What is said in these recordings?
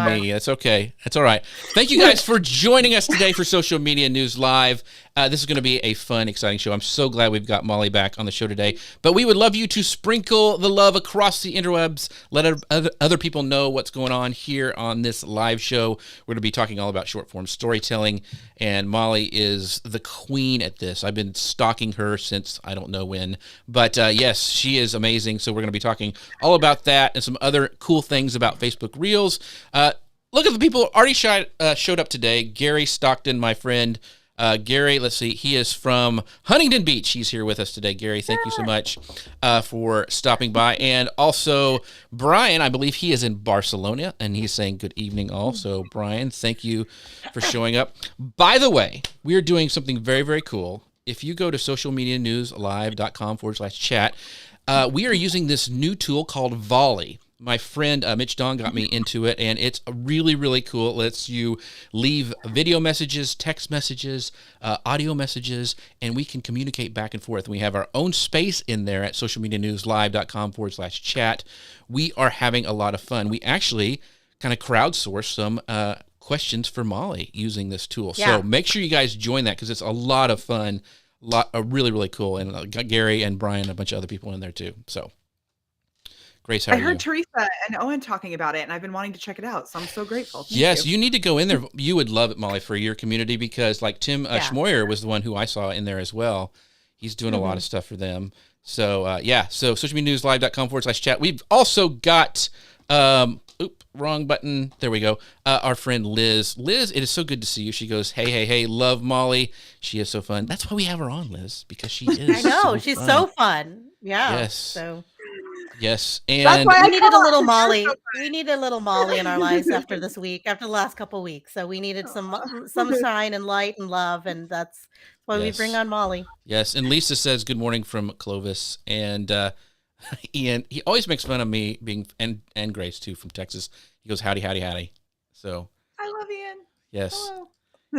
from me. That's okay. That's all right. Thank you guys for joining us today for Social Media News Live. This is going to be a fun, exciting show. I'm so glad we've got Molly back on the show today. But we would love you to sprinkle the love across the interwebs. Let other people know what's going on here on this live show. We're going to be talking all about short form storytelling. And Molly is the queen at this. I've been stalking her since I don't know when. But yes, she is amazing. So we're going to be talking all about that and some other cool things about Facebook Reels. Look at the people who already showed up today. Gary Stockton, my friend. Gary, let's see, he is from Huntington Beach. He's here with us today. Gary, thank you so much for stopping by. And also, Brian, I believe he is in Barcelona, and he's saying good evening also. Brian, thank you for showing up. By the way, we are doing something very, very cool. If you go to socialmedianewslive.com/chat, we are using this new tool called Volley. My friend Mitch Don got me into it, and it's really, really cool. It lets you leave video messages, text messages, audio messages, and we can communicate back and forth. We have our own space in there at socialmedianewslive.com/chat. We are having a lot of fun. We actually kind of crowdsource some questions for Molly using this tool. Yeah. So make sure you guys join that because it's a lot of fun, really, really cool. And got Gary and Brian and a bunch of other people in there too. So. Grace, how are you? I heard Teresa and Owen talking about it, and I've been wanting to check it out, so I'm so grateful. Yes, you need to go in there. You would love it, Molly, for your community because, like, Tim Schmoyer was the one who I saw in there as well. He's doing a lot of stuff for them. So, so socialmedianewslive.com/chat. We've also got, wrong button. There we go. Our friend Liz. Liz, it is so good to see you. She goes, hey, love Molly. She is so fun. That's why we have her on, Liz, because she is I know, she's so fun. Yeah. Yes. So. Yes, and we needed a little Molly. We needed a little Molly in our lives after this week, after the last couple of weeks. So we needed some sunshine and light and love, and that's why we bring on Molly. Yes, and Lisa says good morning from Clovis, and Ian, he always makes fun of me being and Grace too from Texas. He goes howdy. So I love Ian. Yes, hello.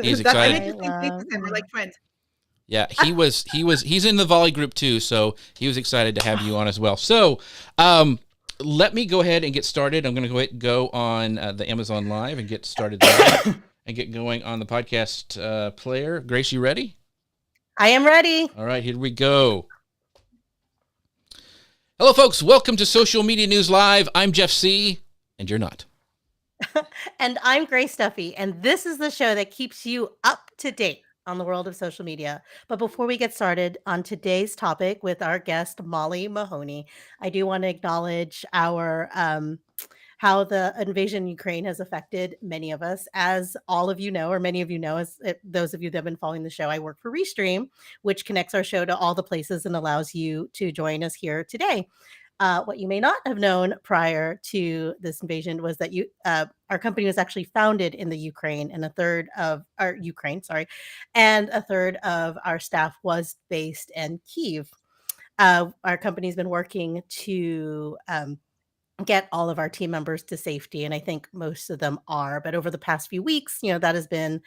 He's excited. I make the same faces and we're like friends. Yeah, he's in the Volley group too, so he was excited to have you on as well. So, let me go ahead and get started. I'm going to go on the Amazon Live and get started there and get going on the podcast player. Grace, you ready? I am ready. All right, here we go. Hello, folks. Welcome to Social Media News Live. I'm Jeff C., and you're not. And I'm Grace Duffy, and this is the show that keeps you up to date on the world of social media. But before we get started on today's topic with our guest, Molly Mahoney, I do want to acknowledge our how the invasion in Ukraine has affected many of us. As all of you know, or many of you know, those of you that have been following the show, I work for Restream, which connects our show to all the places and allows you to join us here today. What you may not have known prior to this invasion was that our company was actually founded in the Ukraine, and a third of our staff was based in Kyiv. Our company's been working to get all of our team members to safety, and I think most of them are. But over the past few weeks, that has been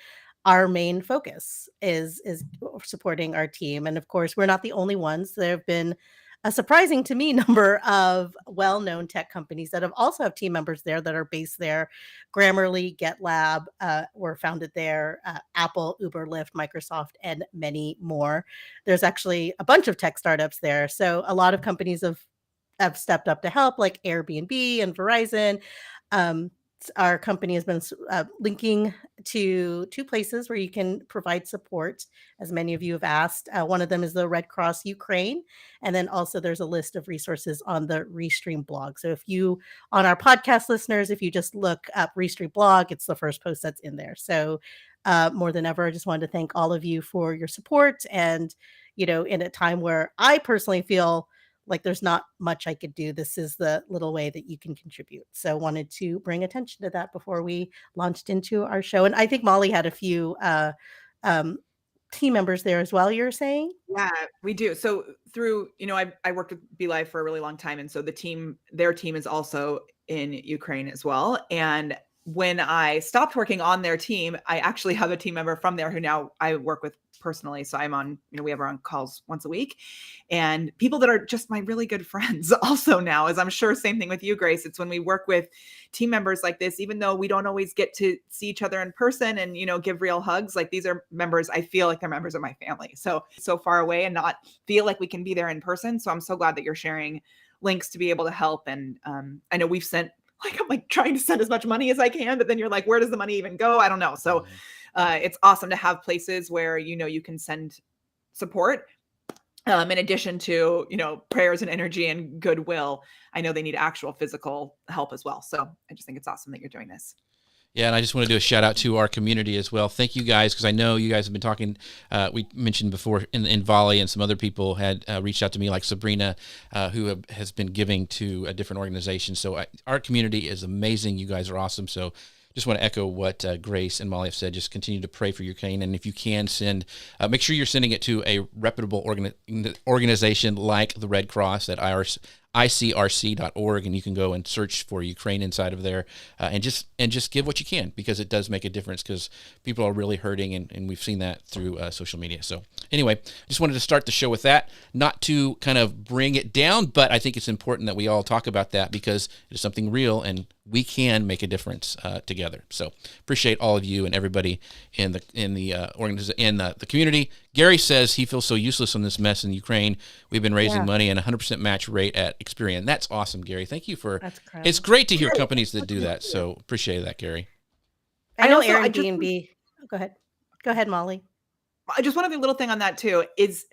our main focus is supporting our team, and of course, we're not the only ones. There have been a surprising to me number of well-known tech companies that also have team members there that are based there. Grammarly, GitLab were founded there, Apple, Uber, Lyft, Microsoft, and many more. There's actually a bunch of tech startups there. So a lot of companies have stepped up to help, like Airbnb and Verizon. Our company has been linking to two places where you can provide support, as many of you have asked. One of them is the Red Cross Ukraine. And then also there's a list of resources on the Restream blog. So on our podcast listeners, if you just look up Restream blog, it's the first post that's in there. So more than ever, I just wanted to thank all of you for your support. And, in a time where I personally feel like there's not much I could do, this is the little way that you can contribute. So wanted to bring attention to that before we launched into our show. And I think Molly had a few team members there as well, you're saying? Yeah, we do. So through, I worked with BeLive for a really long time. And so their team is also in Ukraine as well. And when I stopped working on their team, I actually have a team member from there who now I work with personally. So I'm on, we have our on calls once a week, and people that are just my really good friends also now, as I'm sure same thing with you, Grace. It's when we work with team members like this, even though we don't always get to see each other in person and, give real hugs, like these are members, I feel like they're members of my family. So far away and not feel like we can be there in person. So I'm so glad that you're sharing links to be able to help. And I know we've sent, I'm like trying to send as much money as I can, but then you're like, where does the money even go? I don't know. So it's awesome to have places where, you can send support. In addition to, prayers and energy and goodwill. I know they need actual physical help as well. So I just think it's awesome that you're doing this. Yeah, and I just want to do a shout out to our community as well. Thank you guys, because I know you guys have been talking. We mentioned before in Volley, and some other people had reached out to me, like Sabrina, who has been giving to a different organization. So our community is amazing. You guys are awesome. So just want to echo what Grace and Molly have said. Just continue to pray for Ukraine, and if you can send, make sure you're sending it to a reputable organization like the Red Cross at ICRC.org, and you can go and search for Ukraine inside of there, and just give what you can, because it does make a difference, because people are really hurting, and we've seen that through social media. So anyway, just wanted to start the show with that, not to kind of bring it down, but I think it's important that we all talk about that, because it is something real, and we can make a difference together. So appreciate all of you and everybody in the community. Gary says he feels so useless on this mess in Ukraine. We've been raising money and 100% match rate at Experian. That's awesome, Gary. Thank you for. It's great to hear companies that do that. So appreciate that, Gary. I know Airbnb. Go ahead, Molly. I just want to do a little thing on that too. Is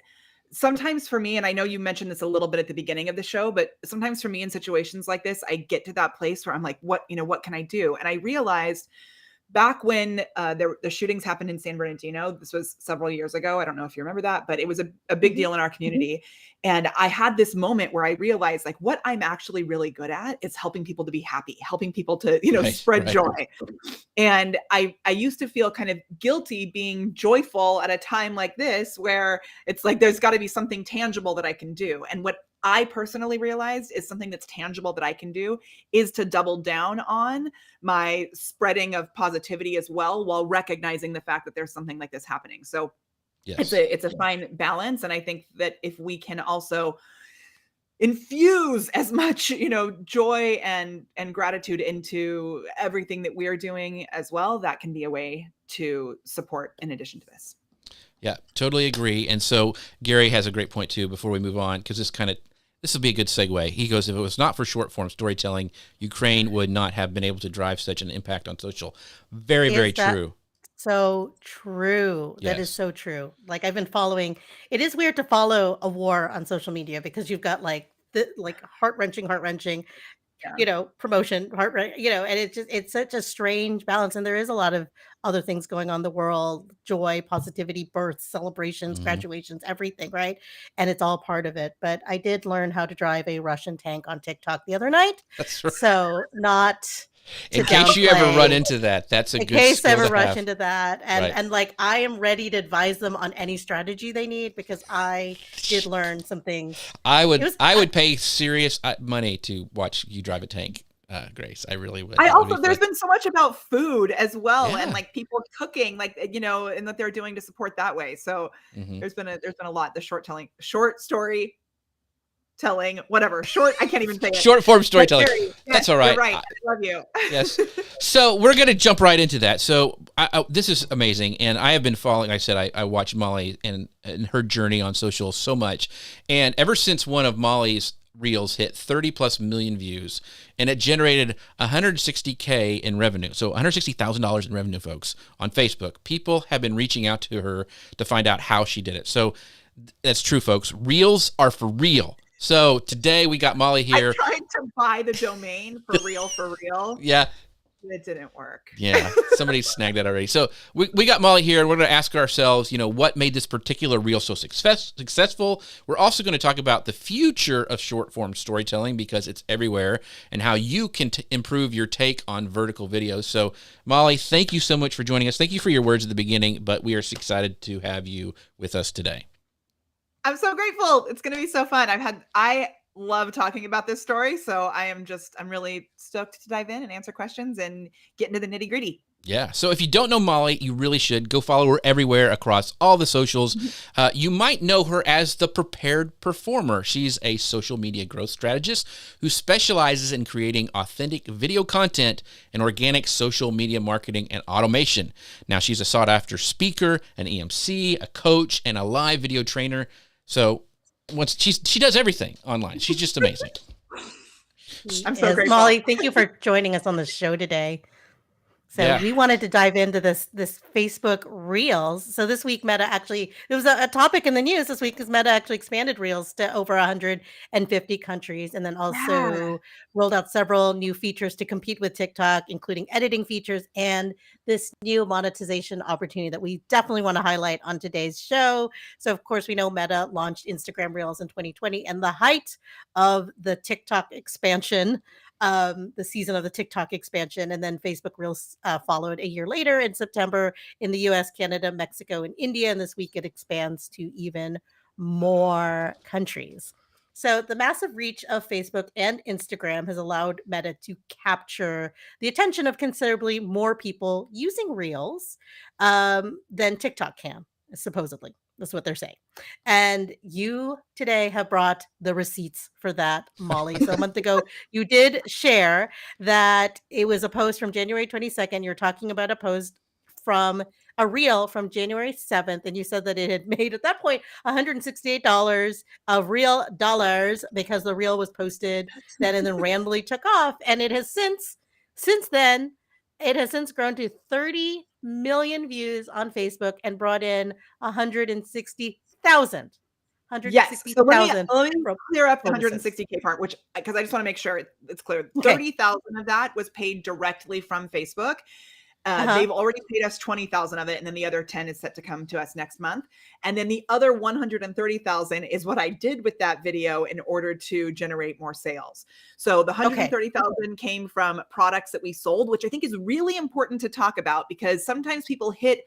sometimes for me, and I know you mentioned this a little bit at the beginning of the show, but sometimes for me in situations like this, I get to that place where I'm like, what can I do? And I realized back when the shootings happened in San Bernardino, this was several years ago. I don't know if you remember that, but it was a big deal in our community. And I had this moment where I realized, like, what I'm actually really good at is helping people to be happy, helping people to, spread joy. And I used to feel kind of guilty being joyful at a time like this, where it's like, there's got to be something tangible that I can do. And what I personally realized is something that's tangible that I can do is to double down on my spreading of positivity as well, while recognizing the fact that there's something like this happening. So yes, it's a fine balance. And I think that if we can also infuse as much, joy and gratitude into everything that we are doing as well, that can be a way to support in addition to this. Yeah, totally agree. And so Gary has a great point too, before we move on, because this will be a good segue. He goes, if it was not for short form storytelling, Ukraine would not have been able to drive such an impact on social. Very, very true. So true. Yes. That is so true. Like, I've been following, it is weird to follow a war on social media, because you've got heart-wrenching, promotion, and it's such a strange balance. And there is a lot of other things going on in the world: joy, positivity, births, celebrations, graduations, everything, right? And it's all part of it. But I did learn how to drive a Russian tank on TikTok the other night. That's right. So not in case you ever run into that, that's a good skill to have. In case I ever rush into that. And like, I am ready to advise them on any strategy they need, because I did learn some things. I would pay serious money to watch you drive a tank, Grace. I really would. There's been so much about food as well, and like people cooking, and what they're doing to support that way. So there's been a lot. The short story telling, whatever, I can't even say it. Short form storytelling. That's all right. You're right. I love you. Yes. So we're going to jump right into that. So this is amazing. And I have been following, I said, I watched Molly and her journey on social so much. And ever since one of Molly's reels hit 30 plus million views, and it generated $160K in revenue. So $160,000 in revenue, folks, on Facebook. People have been reaching out to her to find out how she did it. So that's true, folks. Reels are for real. So today we got Molly here. I tried to buy the domain for real. Yeah. It didn't work. Yeah. Somebody snagged that already. So we got Molly here, and we're going to ask ourselves, what made this particular reel so successful. We're also going to talk about the future of short form storytelling, because it's everywhere, and how you can improve your take on vertical videos. So Molly, thank you so much for joining us. Thank you for your words at the beginning, but we are excited to have you with us today. I'm so grateful. It's going to be so fun. I love talking about this story. So I'm really stoked to dive in and answer questions and get into the nitty gritty. Yeah. So if you don't know Molly, you really should go follow her everywhere across all the socials. You might know her as the Prepared Performer. She's a social media growth strategist who specializes in creating authentic video content and organic social media marketing and automation. Now, she's a sought-after speaker, an EMC, a coach, and a live video trainer. So she does everything online. She's just amazing. I'm so grateful. Molly, thank you for joining us on the show today. So we wanted to dive into this Facebook Reels. So this week, Meta actually, it was a topic in the news this week because Meta actually expanded Reels to over 150 countries, and then also rolled out several new features to compete with TikTok, including editing features and this new monetization opportunity that we definitely want to highlight on today's show. So of course, we know Meta launched Instagram Reels in 2020, and the height of the TikTok expansion, the season of the TikTok expansion, and then Facebook Reels followed a year later in September in the US, Canada, Mexico, and India. And this week it expands to even more countries. So the massive reach of Facebook and Instagram has allowed Meta to capture the attention of considerably more people using Reels than TikTok can, supposedly. That's what they're saying. And you today have brought the receipts for that, Molly. So a month ago, you did share that it was a post from January 22nd. You're talking about a post from a reel from January 7th. And you said that it had made at that point $168 of real dollars because the reel was posted then and then randomly took off. And it has since then, it has since grown to 30 million views on Facebook and brought in 160,000. Yes. So let me clear up the 160K part, because I just want to make sure it's clear. 30,000 of that was paid directly from Facebook. They've already paid us 20,000 of it, and then the other 10 is set to come to us next month. And then the other 130,000 is what I did with that video in order to generate more sales. So the 130,000 came from products that we sold, which I think is really important to talk about, because sometimes people hit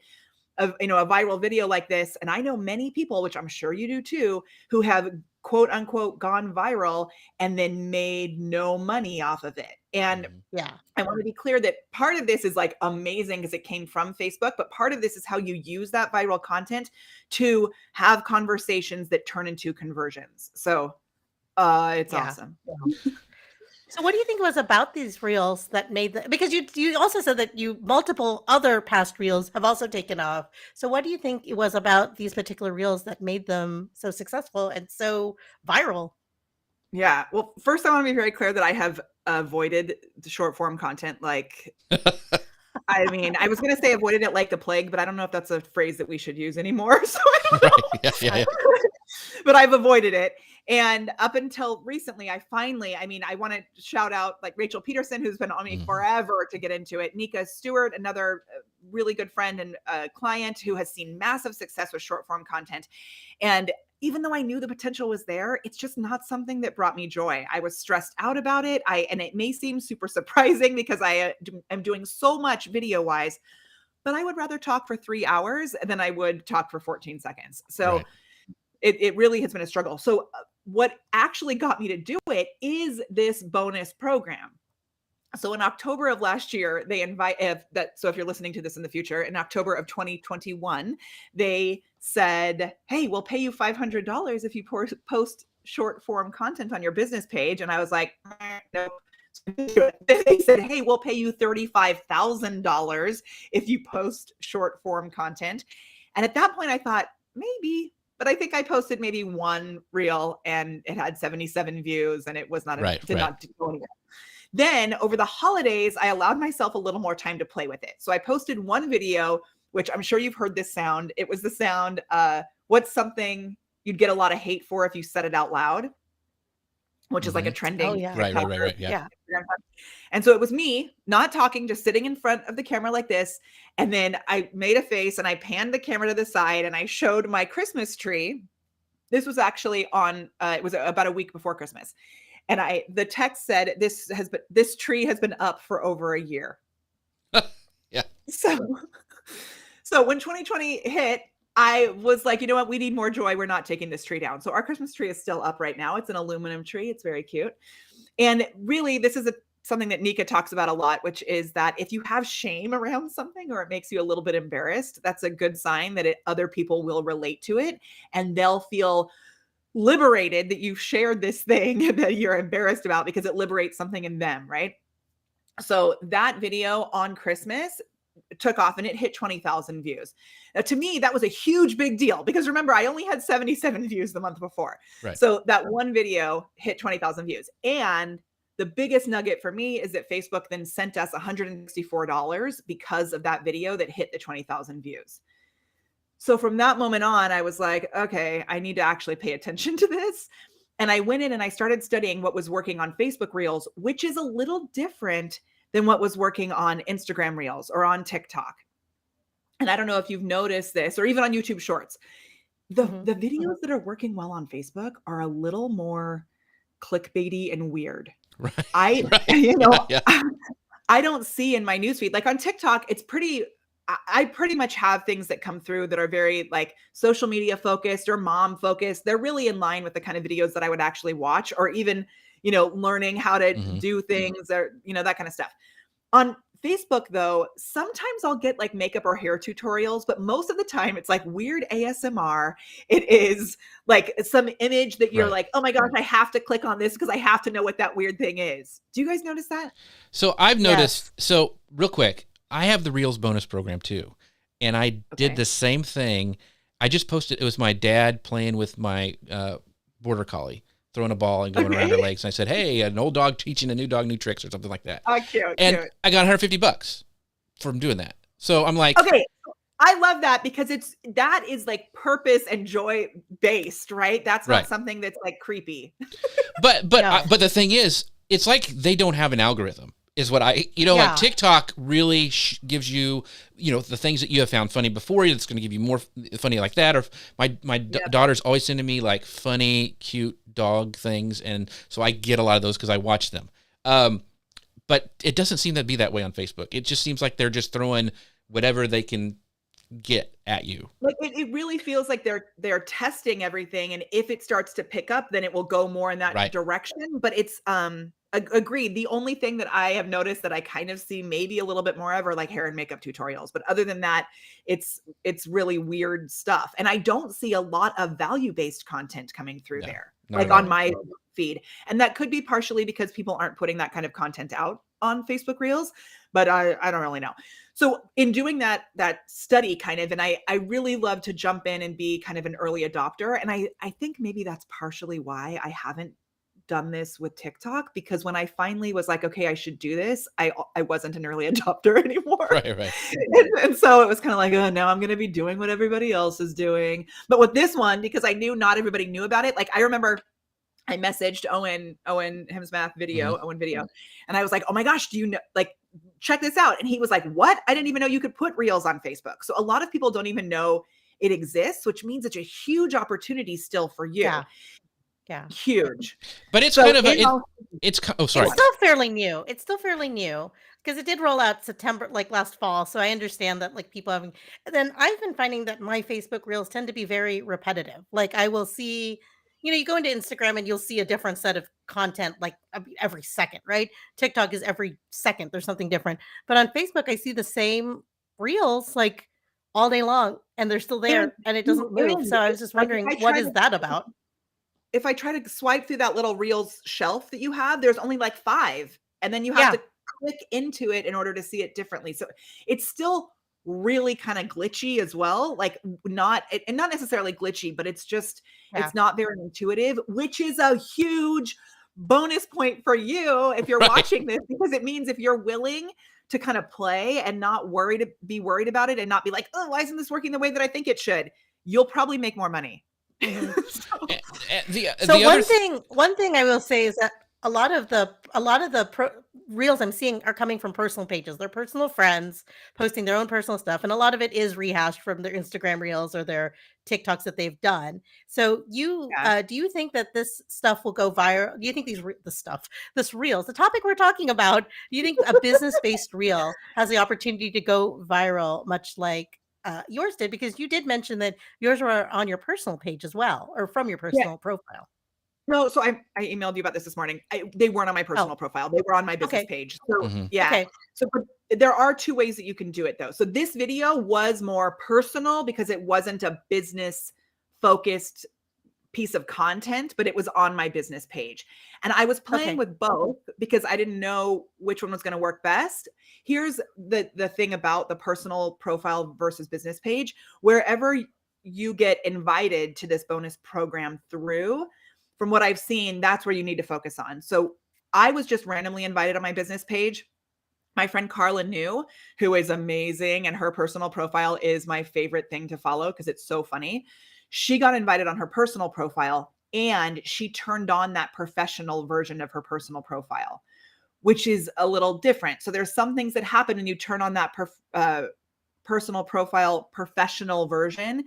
a viral video like this, and I know many people, which I'm sure you do too, who have quote unquote gone viral and then made no money off of it. And I want to be clear that part of this is like amazing because it came from Facebook, but part of this is how you use that viral content to have conversations that turn into conversions. So it's awesome. So what do you think it was about these reels that made because you also said that multiple other past reels have also taken off. So what do you think it was about these particular reels that made them so successful and so viral? Yeah. Well, first I want to be very clear that I have avoided the short form content. Like, I mean, I was going to say avoided it like the plague, but I don't know if that's a phrase that we should use anymore. So I don't know. Yeah. But I've avoided it. And up until recently, I want to shout out like Rachel Peterson, who's been on me forever to get into it. Nika Stewart, another really good friend and client who has seen massive success with short form content. And even though I knew the potential was there, it's just not something that brought me joy. I was stressed out about it. And it may seem super surprising because I am doing so much video wise, but I would rather talk for 3 hours than I would talk for 14 seconds. So it really has been a struggle. So what actually got me to do it is this bonus program. So in October of last year, they so if you're listening to this in the future, in October of 2021, they said, hey, we'll pay you $500 if you post short form content on your business page. And I was like, no. They said, hey, we'll pay you $35,000 if you post short form content. And at that point I thought, maybe, but I think I posted maybe one reel and it had 77 views and it was not, did not go anywhere. Then over the holidays, I allowed myself a little more time to play with it. So I posted one video, which I'm sure you've heard this sound. It was the sound, what's something you'd get a lot of hate for if you said it out loud, which is like a trending. Oh, yeah. Right. Yeah. And so it was me not talking, just sitting in front of the camera like this. And then I made a face and I panned the camera to the side and I showed my Christmas tree. This was actually it was about a week before Christmas. And the text said, this tree has been up for over a year. Yeah. So when 2020 hit, I was like, you know what? We need more joy. We're not taking this tree down. So our Christmas tree is still up right now. It's an aluminum tree. It's very cute. And really, this is something that Nika talks about a lot, which is that if you have shame around something or it makes you a little bit embarrassed, that's a good sign that other people will relate to it and they'll feel liberated that you've shared this thing that you're embarrassed about because it liberates something in them, right? So that video on Christmas took off and it hit 20,000 views. Now, to me, that was a huge big deal because remember, I only had 77 views the month before. Right. So that one video hit 20,000 views. And the biggest nugget for me is that Facebook then sent us $164 because of that video that hit the 20,000 views. So from that moment on, I was like, okay, I need to actually pay attention to this. And I went in and I started studying what was working on Facebook Reels, which is a little different than what was working on Instagram Reels or on TikTok. And I don't know if you've noticed this or even on YouTube Shorts. The videos that are working well on Facebook are a little more clickbaity and weird. Right. I don't see in my newsfeed, like on TikTok, it's pretty, I pretty much have things that come through that are very like social media focused or mom focused. They're really in line with the kind of videos that I would actually watch or even, learning how to do things or, that kind of stuff. On Facebook, though, sometimes I'll get like makeup or hair tutorials, but most of the time it's like weird ASMR. It is like some image that you're like, oh my gosh, I have to click on this because I have to know what that weird thing is. Do you guys notice that? So I've noticed, so real quick, I have the Reels bonus program too. And I did the same thing. I just posted, it was my dad playing with my border collie, throwing a ball and going around her legs. And I said, hey, an old dog teaching a new dog new tricks or something like that. Oh, cute. And I got $150 from doing that. So I'm like, okay, I love that because that is like purpose and joy based, right? That's not something that's like creepy. But the thing is, it's like they don't have an algorithm. Is what like TikTok really gives you, the things that you have found funny before. It's going to give you more funny like that. Or my daughter's always sending me like funny, cute dog things. And so I get a lot of those because I watch them. But it doesn't seem to be that way on Facebook. It just seems like they're just throwing whatever they can get at you. Like it really feels like they're testing everything. And if it starts to pick up, then it will go more in that direction. But it's, agreed. The only thing that I have noticed that I kind of see maybe a little bit more of are like hair and makeup tutorials. But other than that, it's really weird stuff. And I don't see a lot of value-based content coming through there, like on my feed. And that could be partially because people aren't putting that kind of content out on Facebook Reels, but I don't really know. So in doing that study kind of, and I really love to jump in and be kind of an early adopter. And I think maybe that's partially why I haven't done this with TikTok, because when I finally was like, okay, I should do this, I wasn't an early adopter anymore. Right. And so it was kind of like, oh, now I'm going to be doing what everybody else is doing. But with this one, because I knew not everybody knew about it, like I remember I messaged Owen Hemsmath video, Owen video. And I was like, oh my gosh, do you know, like, check this out. And he was like, what? I didn't even know you could put Reels on Facebook. So a lot of people don't even know it exists, which means it's a huge opportunity still for you. Yeah. Huge. But it's kind of it's sorry. It's still fairly new. Because it did roll out September, like last fall. So I understand that like people having, and then I've been finding that my Facebook Reels tend to be very repetitive. Like I will see, you go into Instagram and you'll see a different set of content like every second, right? TikTok is every second. There's something different. But on Facebook, I see the same Reels like all day long and they're still there and it doesn't move. So I was just wondering, what is that about? If I try to swipe through that little Reels shelf that you have, there's only like 5. And then you have to click into it in order to see it differently. So it's still really kind of glitchy as well. Like not necessarily glitchy, but it's just, it's not very intuitive, which is a huge bonus point for you if you're watching this, because it means if you're willing to kind of play and not be worried about it and not be like, oh, why isn't this working the way that I think it should? You'll probably make more money. One thing I will say is that a lot of the Reels I'm seeing are coming from personal pages. They're personal friends posting their own personal stuff, and a lot of it is rehashed from their Instagram Reels or their TikToks that they've done. So do you think that this stuff will go viral? Do you think this Reels, the topic we're talking about, do you think a business-based Reel has the opportunity to go viral, much like yours did, because you did mention that yours were on your personal page as well, or from your Yeah. personal profile. No, so I emailed you about this morning. They weren't on my Oh, personal profile. They were on my business okay. page. So Mhm. yeah. Okay. So but there are two ways that you can do it though. So this video was more personal because it wasn't a business focused piece of content, but it was on my business page. And I was playing Okay. with both because I didn't know which one was going to work best. Here's the thing about the personal profile versus business page. Wherever you get invited to this bonus program through, from what I've seen, that's where you need to focus on. So I was just randomly invited on my business page. My friend Carla New, who is amazing, and her personal profile is my favorite thing to follow because it's so funny. She got invited on her personal profile and she turned on that professional version of her personal profile, which is a little different. So there's some things that happen when you turn on that personal profile professional version.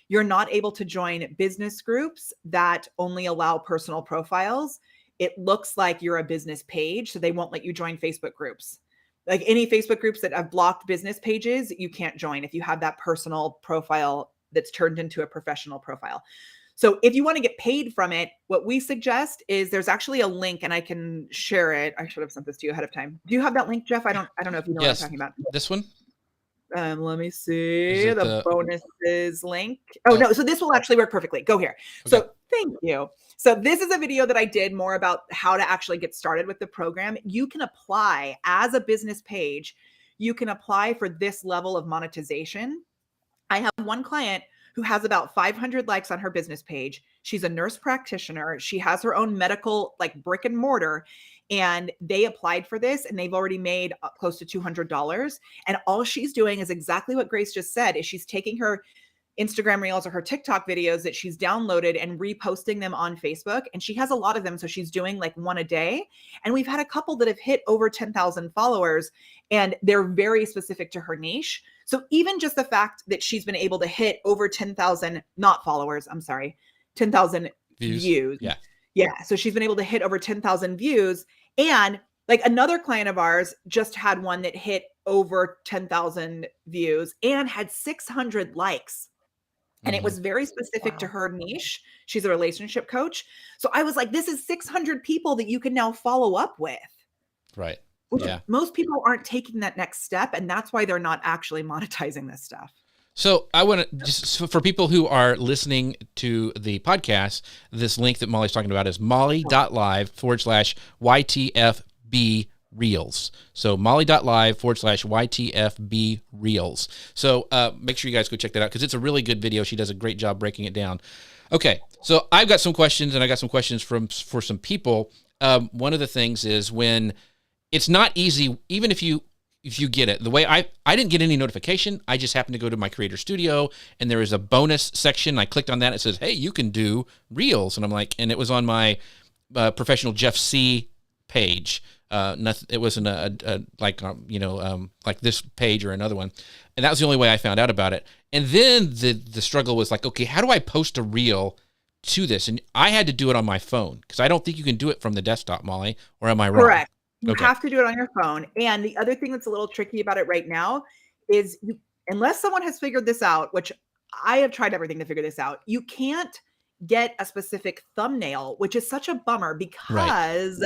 You're not able to join business groups that only allow personal profiles. It looks like you're a business page, so they won't let you join Facebook groups. Like any Facebook groups that have blocked business pages, you can't join if you have that personal profile that's turned into a professional profile. So if you want to get paid from it, what we suggest is there's actually a link, and I can share it. I should have sent this to you ahead of time. Do you have that link, Jeff? I don't know if you know what I'm Yes. talking about. This one? Let me see Is it the bonuses link. Oh, Oh. no. So this will actually work perfectly. Go here. Okay. So thank you. So this is a video that I did more about how to actually get started with the program. You can apply as a business page. You can apply for this level of monetization. I have one client who has about 500 likes on her business page. She's a nurse practitioner. She has her own medical, like brick and mortar, and they applied for this and they've already made close to $200. And all she's doing is exactly what Grace just said, is she's taking her Instagram reels or her TikTok videos that she's downloaded and reposting them on Facebook. And she has a lot of them. So she's doing like one a day. And we've had a couple that have hit over 10,000 followers, and they're very specific to her niche. So even just the fact that she's been able to hit over 10,000, not followers, I'm sorry, 10,000 views. Yeah. Yeah. So she's been able to hit over 10,000 views. And like another client of ours just had one that hit over 10,000 views and had 600 likes. And it was very specific to her niche. She's a relationship coach. So I was like, this is 600 people that you can now follow up with. Right. Which Yeah. most people aren't taking that next step. And that's why they're not actually monetizing this stuff. So I want to just, for people who are listening to the podcast, this link that Molly's talking about is molly.live/YTFB Reels. So molly.live/YTFB Reels. So make sure you guys go check that out because it's a really good video. She does a great job breaking it down. Okay, so I've got some questions, and I got some questions for some people. One of the things is when it's not easy, even if you get it, the way I didn't get any notification. I just happened to go to my creator studio and there is a bonus section. I clicked on that. It says, hey, you can do Reels. And I'm like, and it was on my professional Jeff C page. Nothing, it wasn't like this page or another one. And that was the only way I found out about it. And then the struggle was like, okay, how do I post a reel to this? And I had to do it on my phone because I don't think you can do it from the desktop, Molly, or am I wrong? Correct. You Okay. have to do it on your phone. And the other thing that's a little tricky about it right now is unless someone has figured this out, which I have tried everything to figure this out, you can't get a specific thumbnail, which is such a bummer because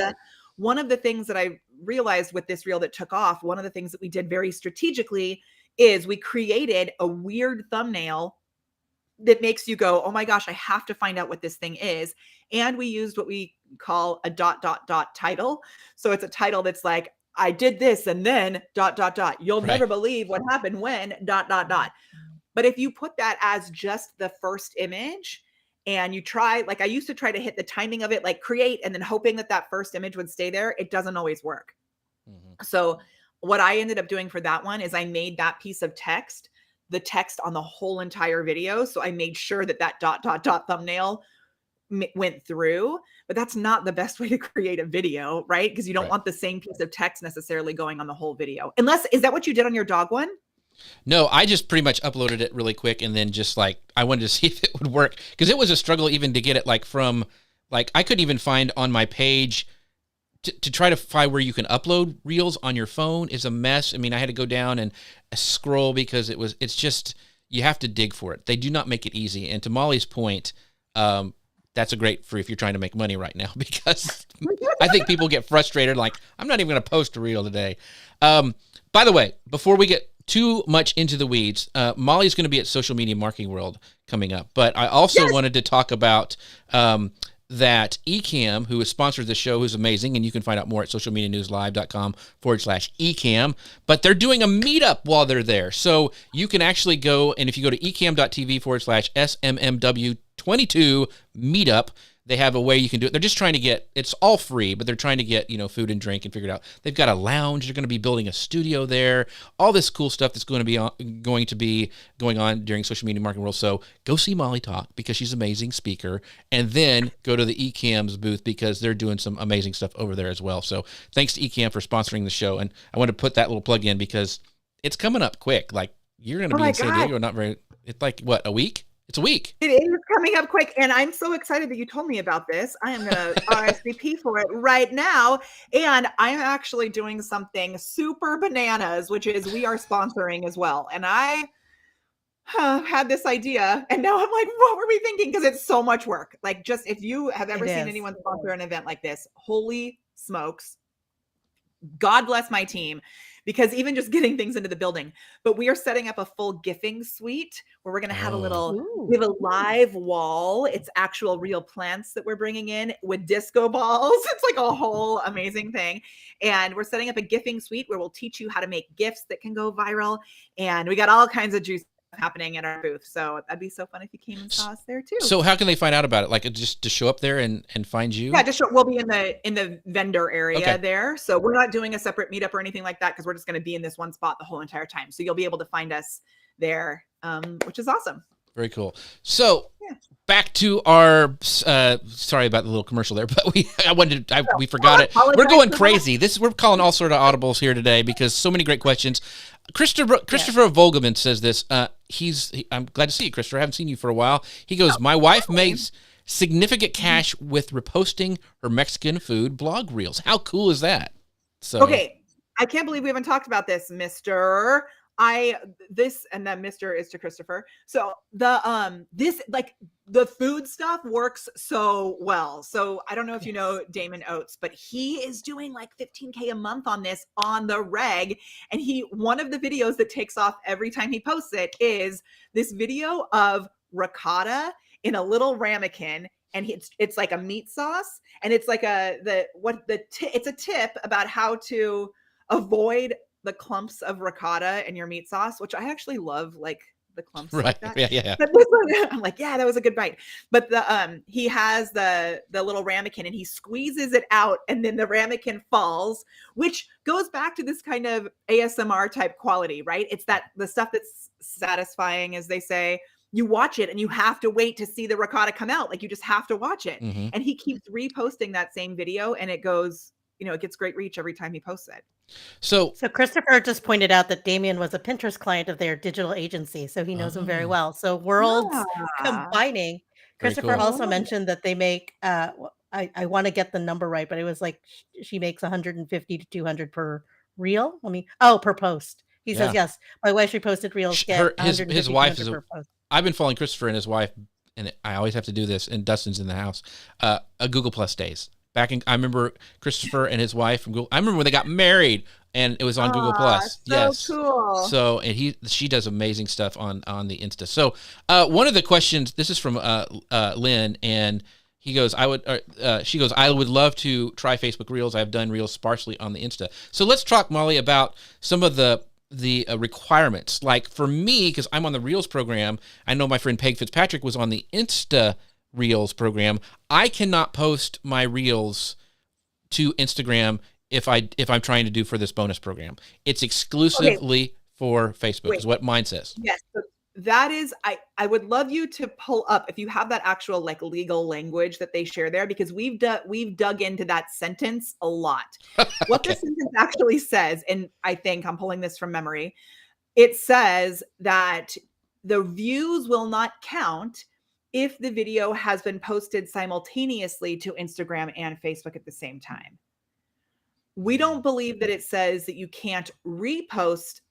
one of the things that I realized with this reel that took off, one of the things that we did very strategically is we created a weird thumbnail that makes you go, oh my gosh, I have to find out what this thing is. And we used what we call a ... title. So it's a title that's like, I did this and then ... You'll never believe what happened when ... But if you put that as just the first image and you try, like I used to try to hit the timing of it, like create and then hoping that that first image would stay there, it doesn't always work. So what I ended up doing for that one is I made that piece of text the text on the whole entire video. So I made sure that that ... thumbnail went through, but that's not the best way to create a video, right? Because you don't want the same piece of text necessarily going on the whole video. Unless, is that what you did on your dog one? No, I just pretty much uploaded it really quick and then just like, I wanted to see if it would work because it was a struggle even to get it like from, like I couldn't even find on my page to try to find where you can upload reels on your phone is a mess. I mean, I had to go down and scroll because it's just, you have to dig for it. They do not make it easy. And to Molly's point, that's a great for if you're trying to make money right now, because I think people get frustrated. Like, I'm not even going to post a reel today. By the way, before we get too much into the weeds, Molly's going to be at Social Media Marketing World coming up. But I also wanted to talk about that Ecamm, who has sponsored the show, who's amazing, and you can find out more at socialmedianewslive.com/ecamm. But they're doing a meetup while they're there. So you can actually go, and if you go to ecamm.tv/SMMW22 meetup, they have a way you can do it. They're just trying to get, it's all free, but they're trying to get, food and drink and figure it out. They've got a lounge. They're going to be building a studio there. All this cool stuff that's going to be going on during Social Media Marketing World. So go see Molly talk, because she's an amazing speaker, and then go to the Ecamm's booth, because they're doing some amazing stuff over there as well. So thanks to Ecamm for sponsoring the show. And I want to put that little plug in because it's coming up quick. Like, you're going to be in San Diego, it's like, what, a week? It's a week. It is coming up quick, and I'm so excited that you told me about this. I am going to RSVP for it right now, and I'm actually doing something super bananas, which is we are sponsoring as well. And I had this idea, and now I'm like, what were we thinking? Because it's so much work. Like, just if you have ever seen anyone sponsor an event like this, holy smokes. God bless my team, because even just getting things into the building, but we are setting up a full gifting suite where we're going to have we have a live wall. It's actual real plants that we're bringing in with disco balls. It's like a whole amazing thing. And we're setting up a gifting suite where we'll teach you how to make gifts that can go viral. And we got all kinds of juice happening at our booth. So that'd be so fun if you came and saw us there too. So how can they find out about it? Like, just to show up there and find you? Yeah, we'll be in the vendor area there. So we're not doing a separate meetup or anything like that, because we're just going to be in this one spot the whole entire time. So you'll be able to find us there, which is awesome. Very cool. So back to our, sorry about the little commercial there, but we forgot it. We're going crazy. We're calling all sort of audibles here today because so many great questions. Christopher Vogelman says this. I'm glad to see you, Christopher. I haven't seen you for a while. He goes, my wife makes significant cash with reposting her Mexican food blog reels. How cool is that? So okay, I can't believe we haven't talked about this, Mr. And then Mr. is to Christopher. So the food stuff works so well. So I don't know if you know Damon Oates, but he is doing like $15K a month on this on the reg. And one of the videos that takes off every time he posts it is this video of ricotta in a little ramekin. And it's like a meat sauce. And it's like it's a tip about how to avoid the clumps of ricotta in your meat sauce, which I actually love, like the clumps like that. Yeah. But this one, I'm like, yeah, that was a good bite. But he has the little ramekin and he squeezes it out, and then the ramekin falls, which goes back to this kind of ASMR type quality, right? It's the stuff that's satisfying, as they say. You watch it and you have to wait to see the ricotta come out. Like, you just have to watch it. Mm-hmm. And he keeps reposting that same video, and it goes, it gets great reach every time he posts it. So Christopher just pointed out that Damien was a Pinterest client of their digital agency, so he knows him very well. So worlds combining. Christopher also mentioned that they make, I want to get the number right, but it was like she makes 150 to 200 per reel. Per post. He says, yes, my wife reposted reels. His wife is I've been following Christopher and his wife, and I always have to do this, and Dustin's in the house, a Google Plus days. I remember Christopher and his wife from Google. I remember when they got married, and it was on Google Plus. So cool. So, and she does amazing stuff on the Insta. So, one of the questions, this is from Lynn, and she goes, I would love to try Facebook Reels. I've done Reels sparsely on the Insta. So let's talk, Molly, about some of the requirements. Like for me, because I'm on the Reels program, I know my friend Peg Fitzpatrick was on the Insta Reels program. I cannot post my Reels to Instagram if I'm trying to do for this bonus program. It's exclusively for Facebook, is what mine says. Yes. So that is, I would love you to pull up if you have that actual like legal language that they share there, because we've dug into that sentence a lot. What the sentence actually says, and I think I'm pulling this from memory, it says that the views will not count if the video has been posted simultaneously to Instagram and Facebook at the same time. We don't believe that it says that you can't repost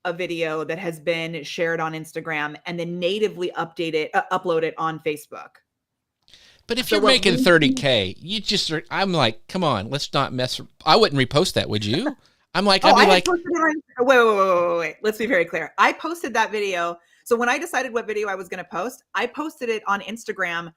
a video that has been shared on Instagram and then natively upload it on Facebook. But if you're making 30K, you just I'm like, come on, let's not mess. I wouldn't repost that, would you? I'm like, I'd be like, wait. Let's be very clear. I posted that video. So when I decided what video I was going to post, I posted it on Instagram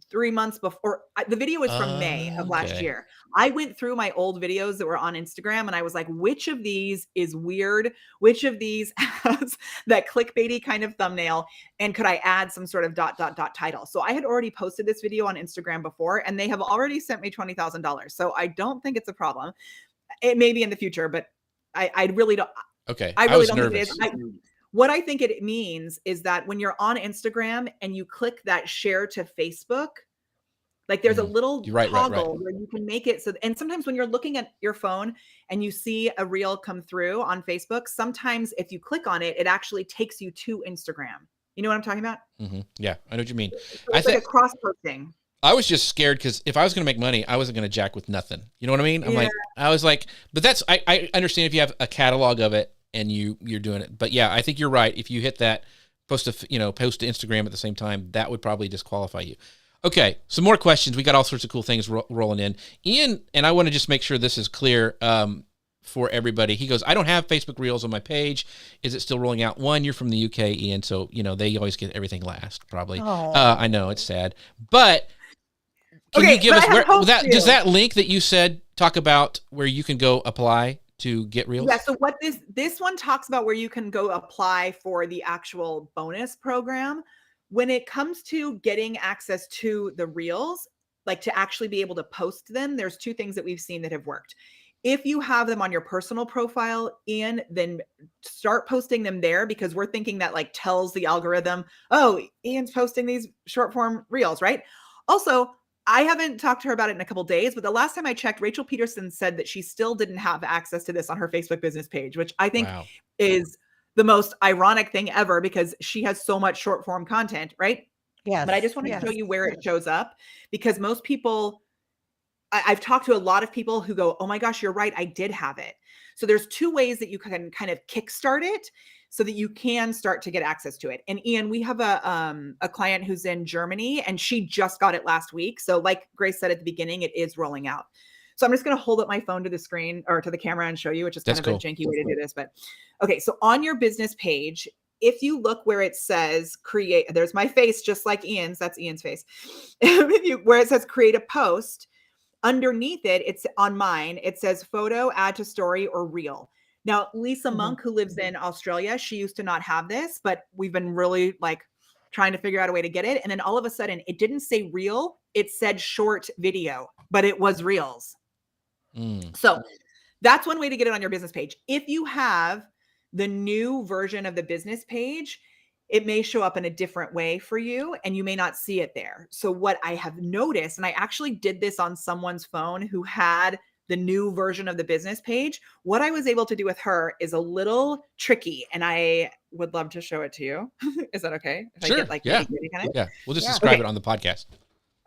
3 months before. The video is from May of last year. I went through my old videos that were on Instagram and I was like, which of these is weird? Which of these has that clickbaity kind of thumbnail? And could I add some sort of ... title? So I had already posted this video on Instagram before and they have already sent me $20,000. So I don't think it's a problem. It may be in the future, but I really don't. Okay. I really don't think nervous. it is. What I think it means is that when you're on Instagram and you click that share to Facebook, like there's a little toggle where you can make it so, and sometimes when you're looking at your phone and you see a reel come through on Facebook, sometimes if you click on it, it actually takes you to Instagram. You know what I'm talking about? Mm-hmm. Yeah, I know what you mean. So it's like a cross posting. I was just scared because if I was going to make money, I wasn't going to jack with nothing. You know what I mean? I was like, but that's, I understand if you have a catalog of it and you're doing it. But yeah, I think you're right. If you hit that post to Instagram at the same time, that would probably disqualify you. Okay, some more questions. We got all sorts of cool things rolling in. Ian, and I want to just make sure this is clear for everybody. He goes, I don't have Facebook Reels on my page. Is it still rolling out? One, you're from the UK, Ian, so, they always get everything last, probably. I know, it's sad. But can you give us, does that link that you said talk about where you can go apply to get Reels? Yeah, so what this one talks about where you can go apply for the actual bonus program. When it comes to getting access to the Reels, like to actually be able to post them, there's two things that we've seen that have worked. If you have them on your personal profile, Ian, then start posting them there because we're thinking that like tells the algorithm, oh, Ian's posting these short form Reels, right? Also, I haven't talked to her about it in a couple of days, but the last time I checked, Rachel Peterson said that she still didn't have access to this on her Facebook business page, which I think is the most ironic thing ever because she has so much short form content, right? Yeah. But I just want to show you where it shows up because most people, I've talked to a lot of people who go, oh my gosh, you're right. I did have it. So there's two ways that you can kind of kickstart it so that you can start to get access to it. And Ian, we have a client who's in Germany and she just got it last week. So like Grace said at the beginning, it is rolling out. So I'm just going to hold up my phone to the screen or to the camera and show you, which is kind of a janky way to do this. But okay, so on your business page, if you look where it says create, there's my face, just like Ian's, that's Ian's face. Where it says create a post, underneath it, it's on mine, it says photo, add to story, or reel. Now, Lisa Monk, who lives in Australia, she used to not have this, but we've been really like trying to figure out a way to get it. And then all of a sudden, it didn't say reel, it said short video, but it was Reels. So that's one way to get it on your business page. If you have the new version of the business page, it may show up in a different way for you and you may not see it there. So what I have noticed, and I actually did this on someone's phone who had the new version of the business page, what I was able to do with her is a little tricky and I would love to show it to you. Is that okay? If sure. I get like yeah. Kind of? Yeah. We'll just describe it on the podcast.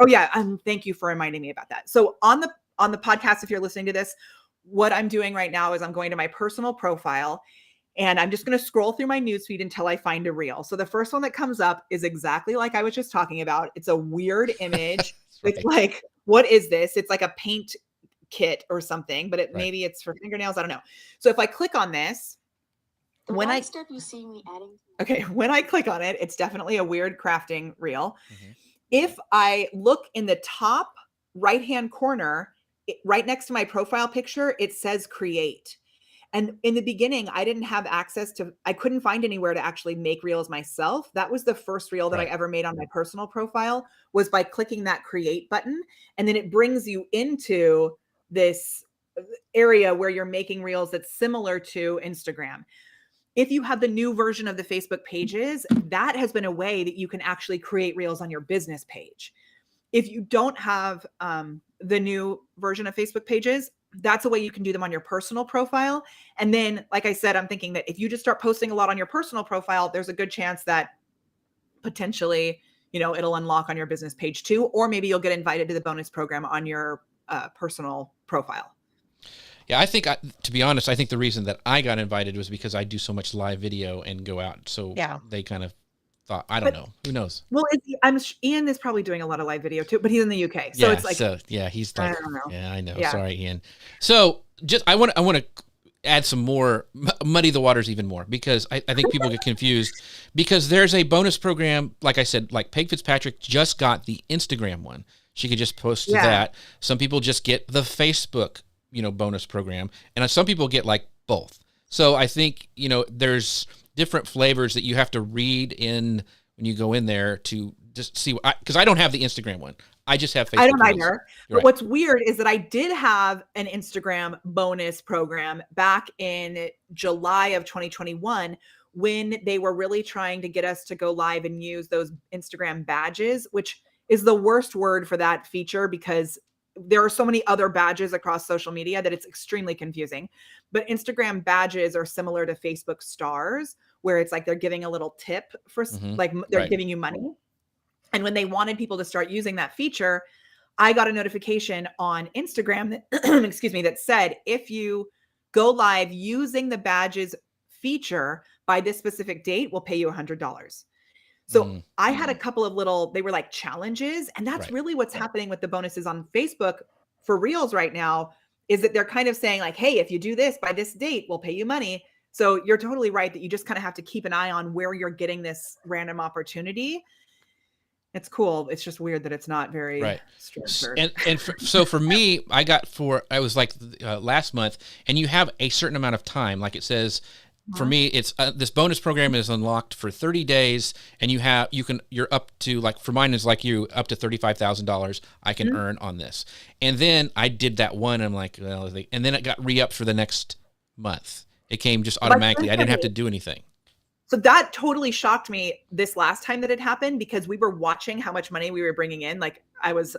Oh yeah. Thank you for reminding me about that. So on the podcast, if you're listening to this, what I'm doing right now is I'm going to my personal profile and I'm just going to scroll through my newsfeed until I find a reel. So the first one that comes up is exactly like I was just talking about. It's a weird image. It's like, what is this? It's like a paint kit or something, but maybe it's for fingernails. I don't know. So if I click on this, when I click on it, it's definitely a weird crafting reel. If I look in the top right-hand corner, right next to my profile picture, it says create. And in the beginning, I didn't have access to, I couldn't find anywhere to actually make reels myself. That was the first reel that I ever made on my personal profile, was by clicking that create button. And then it brings you into this area where you're making reels that's similar to Instagram. If you have the new version of the Facebook pages, that has been a way that you can actually create reels on your business page. If you don't have the new version of Facebook pages, that's a way you can do them on your personal profile. And then, like I said, I'm thinking that if you just start posting a lot on your personal profile, there's a good chance that potentially, it'll unlock on your business page too, or maybe you'll get invited to the bonus program on your personal profile. Yeah, to be honest, I think the reason that I got invited was because I do so much live video and go out. So Yeah. they kind of thought, I don't But know. Who knows? well, Ian is probably doing a lot of live video too, but he's in the UK. So Yeah. it's like, So yeah, he's I like, don't know. yeah, I know. Yeah. Sorry, Ian. So I want to add some more, muddy the waters even more, because I think people get confused because there's a bonus program. Like I said, like Peg Fitzpatrick just got the Instagram one. She could just post to that. Some people just get the Facebook, bonus program. And some people get like both. So I think, there's different flavors that you have to read in when you go in there to just see, because I don't have the Instagram one. I just have Facebook. I don't either. But Right. what's weird is that I did have an Instagram bonus program back in July of 2021 when they were really trying to get us to go live and use those Instagram badges, which is the worst word for that feature because there are so many other badges across social media that it's extremely confusing. But Instagram badges are similar to Facebook stars, where it's like they're giving a little tip for like they're giving you money. And when they wanted people to start using that feature, I got a notification on Instagram that, excuse me, that said, if you go live using the badges feature by this specific date, we'll pay you $100. So I had a couple of they were like challenges. And that's really what's happening with the bonuses on Facebook for Reels right now, is that they're kind of saying like, hey, if you do this by this date, we'll pay you money. So you're totally right that you just kind of have to keep an eye on where you're getting this random opportunity. It's cool. It's just weird that it's not very structured. So for me, I was like last month, and you have a certain amount of time. Like it says, for me, it's this bonus program is unlocked for 30 days, and you're up to, like, for mine is like you, up to $35,000 I can earn on this. And then I did that one, and I'm like, well, and then it got re-upped for the next month. It came just automatically. I didn't have to do anything. So that totally shocked me this last time that it happened, because we were watching how much money we were bringing in. Like it was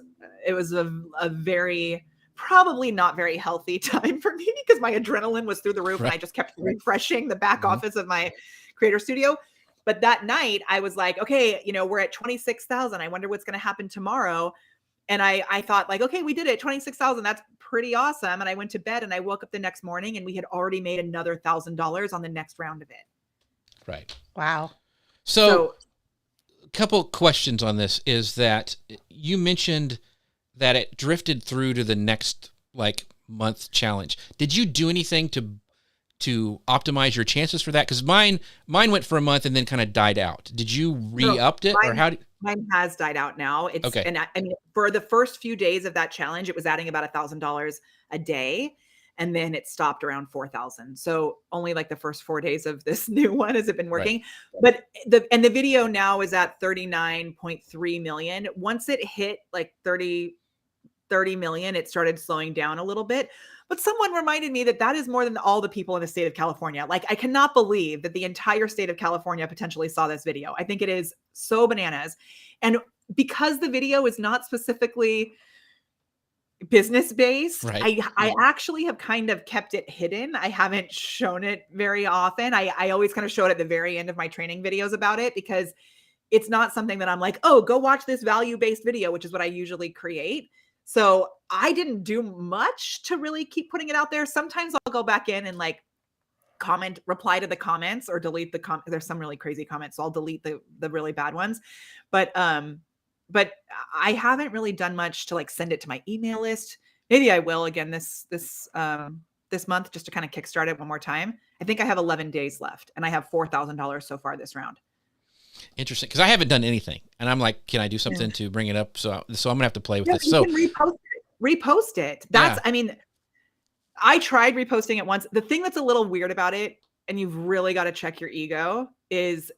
a very, probably not very healthy time for me because my adrenaline was through the roof and I just kept refreshing the back office of my creator studio. But that night I was like, okay, we're at 26,000. I wonder what's going to happen tomorrow. And I thought like, okay, we did it. 26,000. That's pretty awesome. And I went to bed and I woke up the next morning and we had already made another $1,000 on the next round of it. Right. Wow. So a couple questions on this is that you mentioned that it drifted through to the next month challenge. Did you do anything to optimize your chances for that? Because mine went for a month and then kind of died out. Did you re-upped it, or how? Mine has died out now. It's okay. And I mean, for the first few days of that challenge, it was adding about $1,000 a day. And then it stopped around 4,000. So only like the first 4 days of this new one has it been working. Right. But the video now is at 39.3 million. Once it hit like 30 million, it started slowing down a little bit. But someone reminded me that is more than all the people in the state of California. Like, I cannot believe that the entire state of California potentially saw this video. I think it is so bananas. And because the video is not specifically business based, I actually have kind of kept it hidden. I haven't shown it very often. I always kind of show it at the very end of my training videos about it, because it's not something that I'm like, oh, go watch this value-based video, which is what I usually create. So I didn't do much to really keep putting it out there. Sometimes I'll go back in and like reply to the comments or delete the comments. There's some really crazy comments, so I'll delete the really bad ones. But I haven't really done much to like send it to my email list. Maybe I will again this month, just to kind of kickstart it one more time. I think I have 11 days left and I have $4,000 so far this round. Interesting, because I haven't done anything, and I'm like, can I do something to bring it up? So I'm gonna have to play with it. You can repost it. I mean, I tried reposting it once. The thing that's a little weird about it, and you've really got to check your ego, is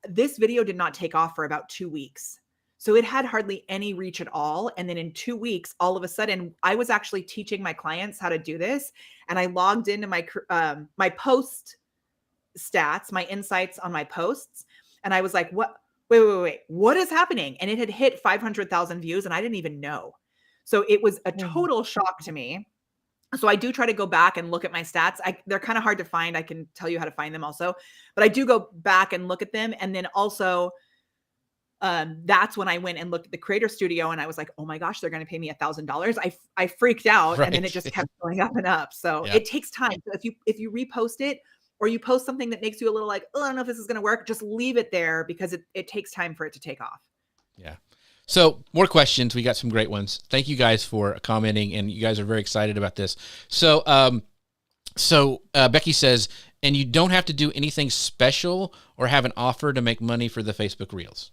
this video did not take off for about 2 weeks. So it had hardly any reach at all. And then in 2 weeks, all of a sudden, I was actually teaching my clients how to do this. And I logged into my my post stats, my insights on my posts. And I was like, what? Wait, what is happening? And it had hit 500,000 views and I didn't even know. So it was a total shock to me. So I do try to go back and look at my stats. They're kind of hard to find. I can tell you how to find them also, but I do go back and look at them. And then also that's when I went and looked at the Creator Studio and I was like, oh my gosh, they're going to pay me $1,000. I freaked out, Right. and then it just kept going up and up. So Yeah. it takes time. So if you repost it, or you post something that makes you a little like, oh, I don't know if this is going to work, just leave it there, because it takes time for it to take off. Yeah. So more questions. We got some great ones. Thank you guys for commenting, and you guys are very excited about this. So, Becky says, and you don't have to do anything special or have an offer to make money for the Facebook Reels.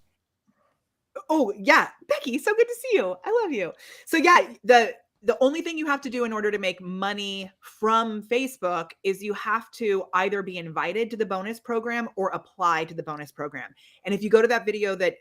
Oh yeah, Becky, so good to see you. I love you. So yeah, the only thing you have to do in order to make money from Facebook is you have to either be invited to the bonus program or apply to the bonus program. And if you go to that video that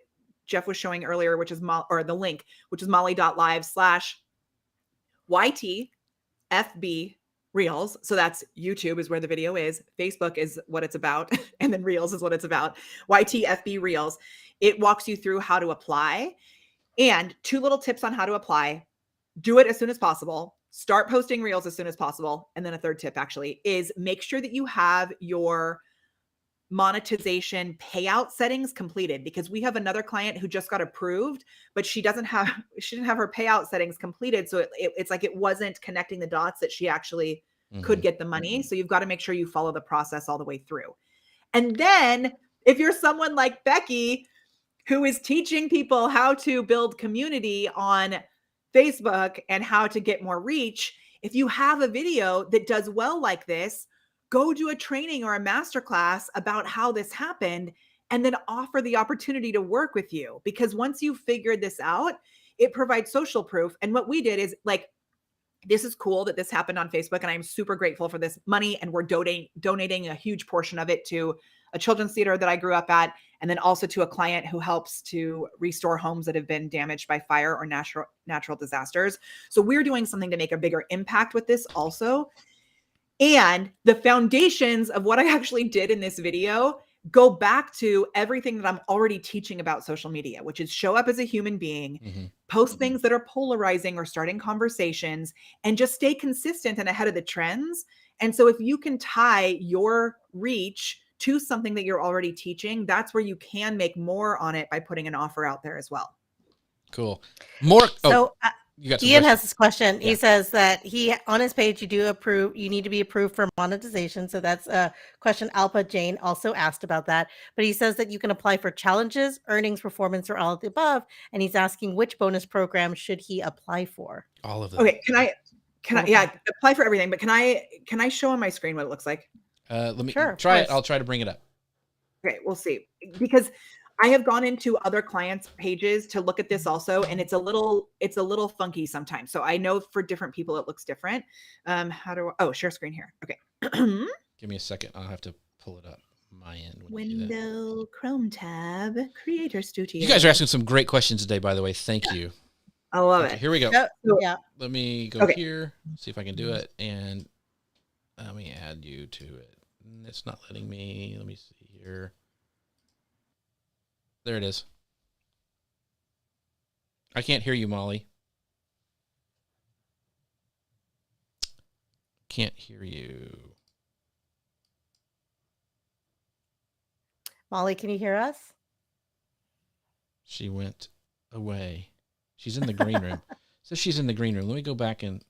Jeff was showing earlier, which is or the link, which is molly.live/YTFB Reels. So that's YouTube is where the video is. Facebook is what it's about. And then Reels is what it's about. YTFB Reels. It walks you through how to apply. And 2 little tips on how to apply. Do it as soon as possible. Start posting Reels as soon as possible. And then a 3rd tip actually is make sure that you have your monetization payout settings completed, because we have another client who just got approved, but she didn't have her payout settings completed. So it's like it wasn't connecting the dots that she actually could get the money. So you've got to make sure you follow the process all the way through. And then if you're someone like Becky, who is teaching people how to build community on Facebook and how to get more reach, if you have a video that does well like this, go do a training or a masterclass about how this happened, and then offer the opportunity to work with you. Because once you've figured this out, it provides social proof. And what we did is like, this is cool that this happened on Facebook, and I'm super grateful for this money. And we're donating a huge portion of it to a children's theater that I grew up at, and then also to a client who helps to restore homes that have been damaged by fire or natural disasters. So we're doing something to make a bigger impact with this also. And the foundations of what I actually did in this video go back to everything that I'm already teaching about social media, which is show up as a human being, post things that are polarizing or starting conversations, and just stay consistent and ahead of the trends. And so if you can tie your reach to something that you're already teaching, that's where you can make more on it by putting an offer out there as well. Cool. More. So Ian has this question. Yeah. He says that on his page, you need to be approved for monetization. So that's a question Alpa Jane also asked about that. But he says that you can apply for challenges, earnings, performance, or all of the above. And he's asking which bonus program should he apply for? All of them. Okay. Can I apply for everything, but can I show on my screen what it looks like? Let me try it. I'll try to bring it up. Okay, we'll see. Because I have gone into other clients' pages to look at this also, and it's a little funky sometimes. So I know for different people it looks different. Share screen here. Okay. Give me a second. I'll have to pull it up. My end. Window, Chrome tab, Creator Studio. You guys are asking some great questions today, by the way. Thank you. I love it. Here we go. Yeah. Let me go here, see if I can do it, and let me add you to it. It's not letting me. Let me see here. There it is. I can't hear you, Molly. Can't hear you. Molly, can you hear us? She went away. She's in the green room. So she's in the green room. Let me go back and...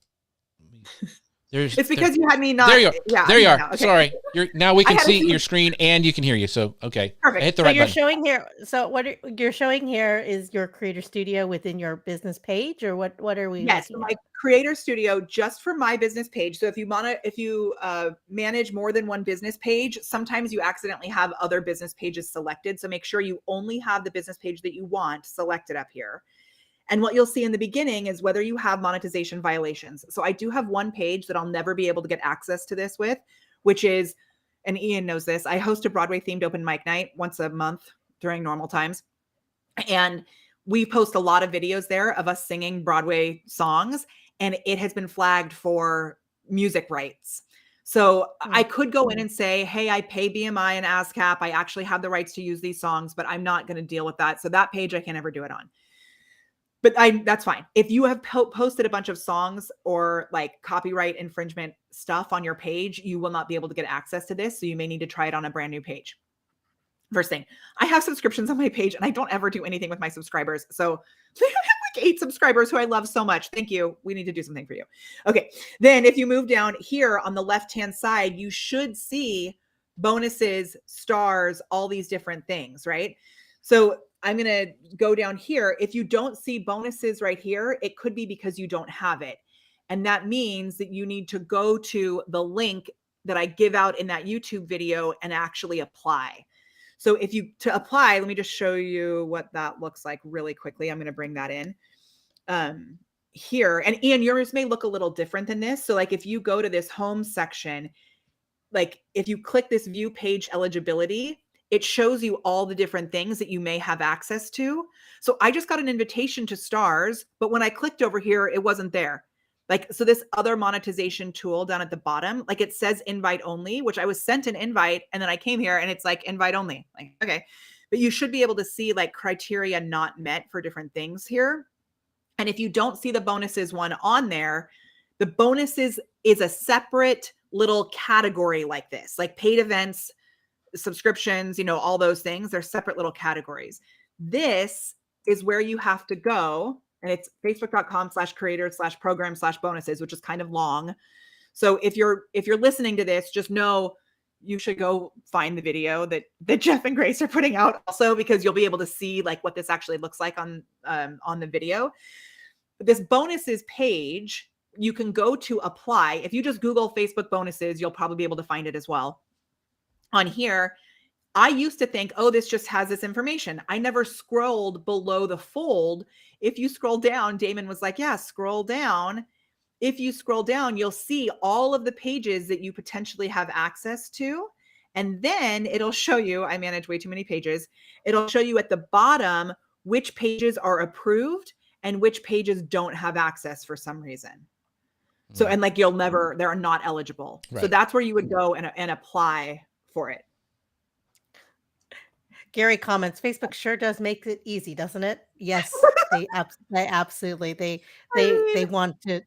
It's because you had me not. There you are. Yeah, there you are. Okay. Sorry. Now we can see your screen and you can hear you. So, okay. Perfect. I hit the right button. Showing here. So what you're showing here is your Creator Studio within your business page, or what are we? Yes, my Creator Studio just for my business page. So if you manage more than one business page, sometimes you accidentally have other business pages selected. So make sure you only have the business page that you want selected up here. And what you'll see in the beginning is whether you have monetization violations. So I do have one page that I'll never be able to get access to this with, which is, and Ian knows this, I host a Broadway themed open mic night once a month during normal times. And we post a lot of videos there of us singing Broadway songs, and it has been flagged for music rights. So I could go in and say, hey, I pay BMI and ASCAP. I actually have the rights to use these songs, but I'm not going to deal with that. So that page I can never do it on. But that's fine. If you have posted a bunch of songs or like copyright infringement stuff on your page, you will not be able to get access to this. So you may need to try it on a brand new page. First thing, I have subscriptions on my page and I don't ever do anything with my subscribers. So I have like 8 subscribers who I love so much. Thank you. We need to do something for you. Okay. Then if you move down here on the left-hand side, you should see bonuses, stars, all these different things, right? So I'm going to go down here. If you don't see bonuses right here, it could be because you don't have it. And that means that you need to go to the link that I give out in that YouTube video and actually apply. So to apply, let me just show you what that looks like really quickly. I'm going to bring that in here. And Ian, yours may look a little different than this. So like if you go to this home section, like if you click this view page eligibility, it shows you all the different things that you may have access to. So I just got an invitation to stars, but when I clicked over here, it wasn't there. Like, so this other monetization tool down at the bottom, like it says invite only, which I was sent an invite and then I came here and it's like invite only. Like, okay, but you should be able to see like criteria not met for different things here. And if you don't see the bonuses one on there, the bonuses is a separate little category like this, like paid events, subscriptions, all those things. They're separate little categories. This is where you have to go. And it's facebook.com/creators/program/bonuses, which is kind of long. So if you're listening to this, just know you should go find the video that Jeff and Grace are putting out also, because you'll be able to see like what this actually looks like on the video. This bonuses page, you can go to apply. If you just Google Facebook bonuses, you'll probably be able to find it as well. On here, I used to think, oh, this just has this information. I never scrolled below the fold. If you scroll down, Damon was like, yeah, scroll down. If you scroll down, you'll see all of the pages that you potentially have access to. And then it'll show you, I manage way too many pages. It'll show you at the bottom which pages are approved and which pages don't have access for some reason. So, and like they're not eligible. Right. So that's where you would go and apply for it. Gary comments, Facebook sure does make it easy, doesn't it? Yes, they absolutely. They want to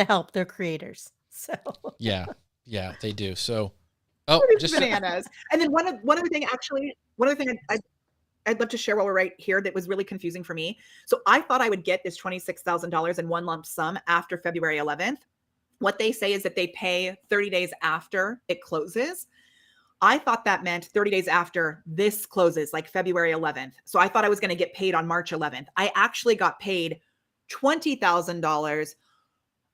help their creators. So yeah, they do. So just bananas. And then one other thing I'd love to share while we're right here that was really confusing for me. So I thought I would get this $26,000 in one lump sum after February 11th. What they say is that they pay 30 days after it closes. I thought that meant 30 days after this closes, like February 11th. So I thought I was going to get paid on March 11th. I actually got paid $20,000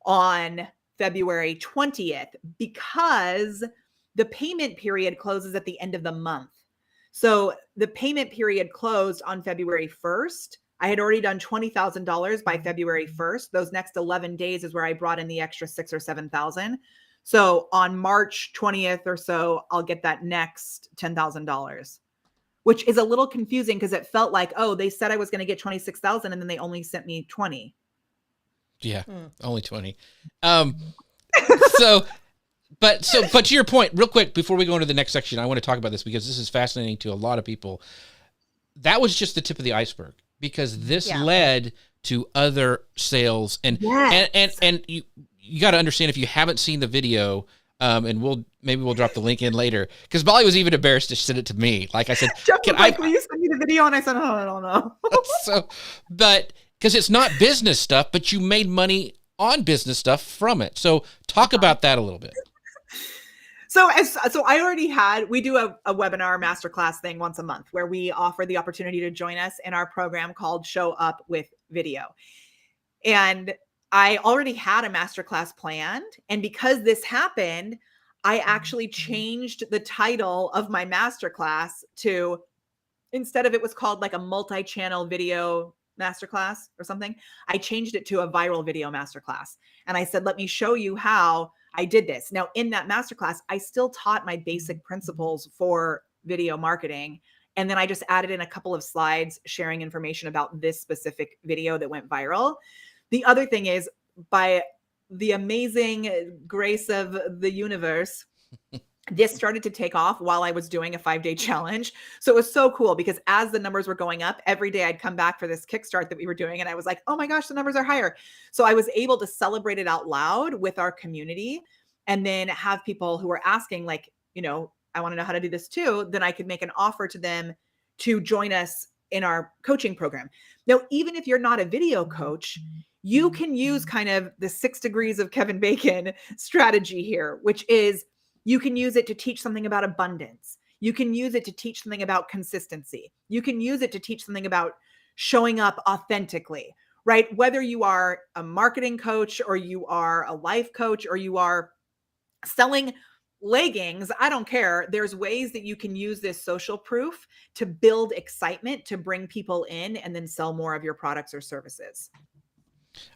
on February 20th because the payment period closes at the end of the month. So the payment period closed on February 1st. I had already done $20,000 by February 1st. Those next 11 days is where I brought in the extra $6,000 or $7,000. So on March 20th or so, I'll get that next $10,000, which is a little confusing because it felt like, oh, they said I was going to get 26,000 and then they only sent me 20. Yeah, only 20. But to your point, real quick, before we go into the next section, I want to talk about this because this is fascinating to a lot of people. That was just the tip of the iceberg because this led to other sales and you got to understand if you haven't seen the video, and we'll drop the link in later because Molly was even embarrassed to send it to me. Like I said, will you send me the video? And I said, oh, I don't know. But because it's not business stuff, but you made money on business stuff from it. So talk about that a little bit. So I already we do a webinar masterclass thing once a month where we offer the opportunity to join us in our program called Show Up with Video. And I already had a masterclass planned. And because this happened, I actually changed the title of my masterclass to, instead of it was called like a multi-channel video masterclass or something, I changed it to a viral video masterclass. And I said, let me show you how I did this. Now in that masterclass, I still taught my basic principles for video marketing. And then I just added in a couple of slides sharing information about this specific video that went viral. The other thing is, by the amazing grace of the universe, this started to take off while I was doing a 5-day challenge. So it was so cool because as the numbers were going up, every day I'd come back for this kickstart that we were doing. And I was like, oh my gosh, the numbers are higher. So I was able to celebrate it out loud with our community and then have people who were asking like, I want to know how to do this too, then I could make an offer to them to join us in our coaching program. Now, even if you're not a video coach, you can use kind of the 6 degrees of Kevin Bacon strategy here, which is you can use it to teach something about abundance. You can use it to teach something about consistency. You can use it to teach something about showing up authentically, right? Whether you are a marketing coach or you are a life coach or you are selling leggings, I don't care. There's ways that you can use this social proof to build excitement, to bring people in and then sell more of your products or services.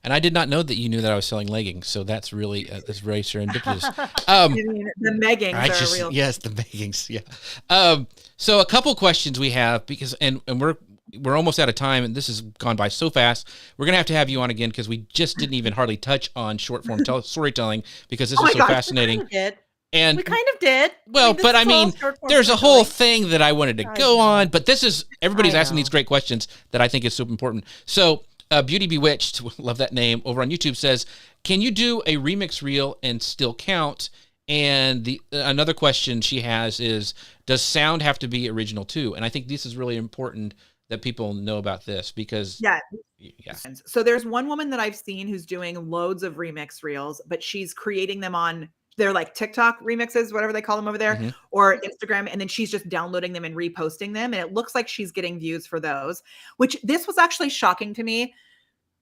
And I did not know that you knew that I was selling leggings, so that's really that's very serendipitous. The meggings are real. Yes, the meggings. Yeah. So a couple questions we have because and we're almost out of time, and this has gone by so fast. We're gonna have you on again because we just didn't even hardly touch on short form storytelling because this is so fascinating. And we kind of did. Well, but I mean, there's a whole thing that I wanted to go on, but this is everybody's asking these great questions that I think is super important. So. Beauty Bewitched, love that name, over on YouTube says, can you do a remix reel and still count? And the another question she has is, does sound have to be original too? And I think this is really important that people know about this because... Yeah. So there's one woman that I've seen who's doing loads of remix reels, but she's creating them on... They're like TikTok remixes, whatever they call them over there, or Instagram. And then she's just downloading them and reposting them. And it looks like she's getting views for those, which this was actually shocking to me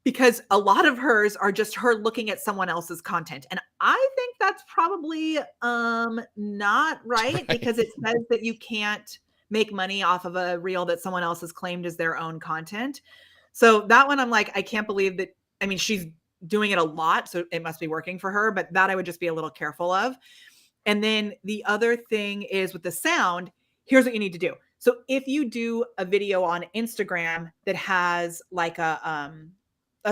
because a lot of hers are just her looking at someone else's content. And I think that's probably not right because it says that you can't make money off of a reel that someone else has claimed as their own content. So that one, I'm like, I can't believe that. I mean, she's doing it a lot, so it must be working for her, but that I would just be a little careful of. And then the other thing is with the sound, here's what you need to do. So if you do a video on Instagram that has like a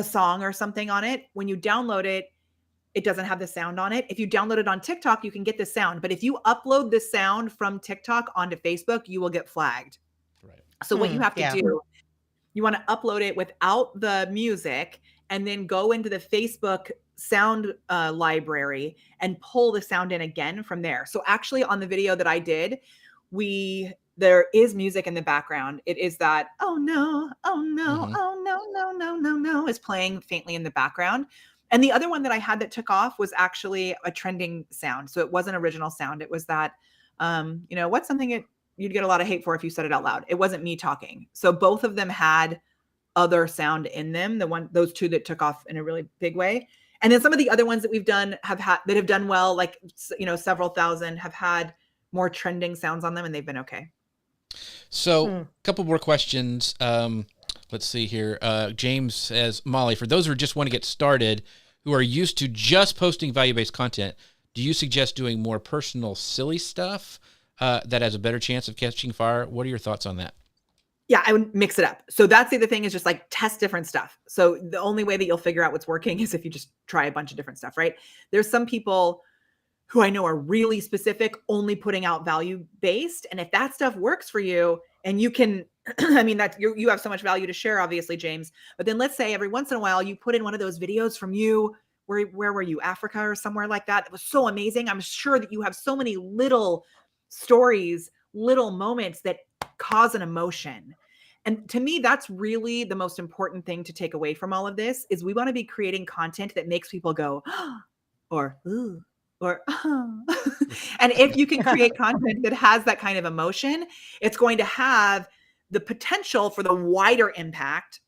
song or something on it, when you download it, it doesn't have the sound on it. If you download it on TikTok, you can get the sound. But if you upload the sound from TikTok onto Facebook, you will get flagged. Right. So what you have to do, you want to upload it without the music and then go into the Facebook sound library and pull the sound in again from there. So actually on the video that I did, there is music in the background. It is that, oh no, oh no, oh no, no, no, no, no, is playing faintly in the background. And the other one that I had that took off was actually a trending sound. So it wasn't original sound. It was that, what's something you'd get a lot of hate for if you said it out loud. It wasn't me talking. So both of them had other sound in them. Those two that took off in a really big way. And then some of the other ones that we've done that have done well, like, several thousand have had more trending sounds on them and they've been okay. So a couple more questions. Let's see here. James says, Molly, for those who just want to get started, who are used to just posting value-based content, do you suggest doing more personal, silly stuff that has a better chance of catching fire? What are your thoughts on that? Yeah, I would mix it up. So that's the other thing is just like test different stuff. So the only way that you'll figure out what's working is if you just try a bunch of different stuff, right? There's some people who I know are really specific, only putting out value-based. And if that stuff works for you and you can, I mean, that you have so much value to share, obviously, James. But then let's say every once in a while you put in one of those videos from you, where were you, Africa or somewhere like that? It was so amazing. I'm sure that you have so many little stories, little moments that cause an emotion. And to me, that's really the most important thing to take away from all of this is we want to be creating content that makes people go, or, ooh, or, oh. And if you can create content that has that kind of emotion, it's going to have the potential for the wider impact.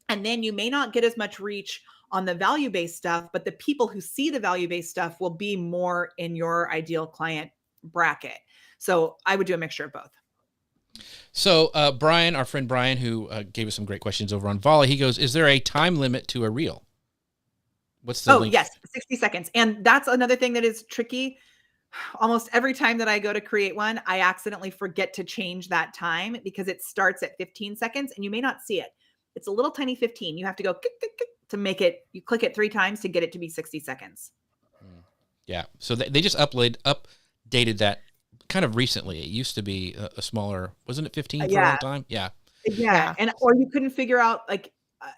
And then you may not get as much reach on the value-based stuff, but the people who see the value-based stuff will be more in your ideal client bracket. So I would do a mixture of both. So Brian, our friend Brian, who gave us some great questions over on Volley, he goes, is there a time limit to a reel? What's the link? Yes, 60 seconds. And that's another thing that is tricky. Almost every time that I go to create one, I accidentally forget to change that time because it starts at 15 seconds and you may not see it. It's a little tiny 15. You have to go to make it, you click it 3 times to get it to be 60 seconds. Yeah. So they just updated that kind of recently. It used to be a smaller, wasn't it 15 for a long time? Yeah. Yeah. And, or you couldn't figure out, like,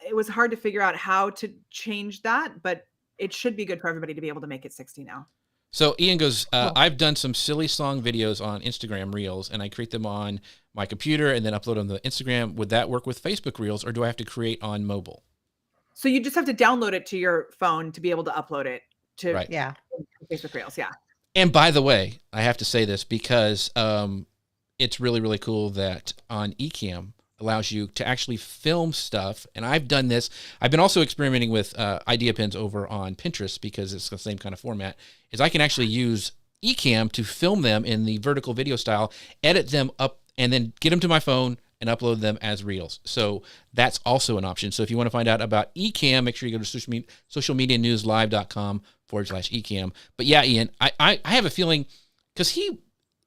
it was hard to figure out how to change that, but it should be good for everybody to be able to make it 60 now. So Ian goes, Cool. I've done some silly song videos on Instagram Reels, and I create them on my computer and then upload them to Instagram. Would that work with Facebook Reels, or do I have to create on mobile? So you just have to download it to your phone to be able to upload it to Right. Yeah. Facebook Reels. Yeah. And by the way, I have to say this because it's really, really cool that on Ecamm allows you to actually film stuff. And I've done this. I've been also experimenting with idea pins over on Pinterest because it's the same kind of format, is I can actually use Ecamm to film them in the vertical video style, edit them up, and then get them to my phone and upload them as Reels. So that's also an option. So if you want to find out about Ecamm, make sure you go to socialmedianewslive.com/Ecamm. But yeah, Ian, I have a feeling, because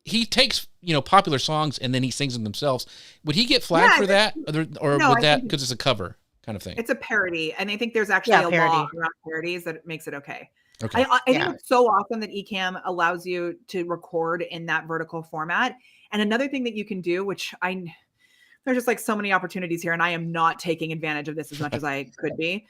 he takes, popular songs and then he sings them themselves. Would he get flagged for that? Or No, would I that, think because it's a cover kind of thing? it's a parody. And I think there's actually a law parody. around parodies that makes it okay. Okay. I think Yeah. it's so awesome that Ecamm allows you to record in that vertical format. And another thing that you can do, which there's just like so many opportunities here, and I am not taking advantage of this as much as I could be.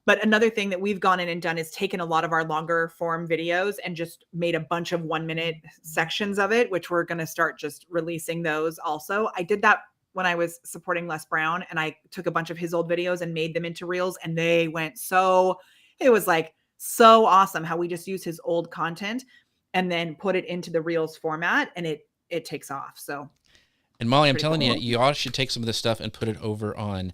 But another thing that we've gone in and done is taken a lot of our longer form videos and just made a bunch of 1-minute sections of it, which we're going to start just releasing those also. I did that when I was supporting Les Brown, and I took a bunch of his old videos and made them into Reels, and it was like so awesome how we just use his old content and then put it into the Reels format, and it takes off. So, And Molly, I'm pretty telling cool. you all should take some of this stuff and put it over on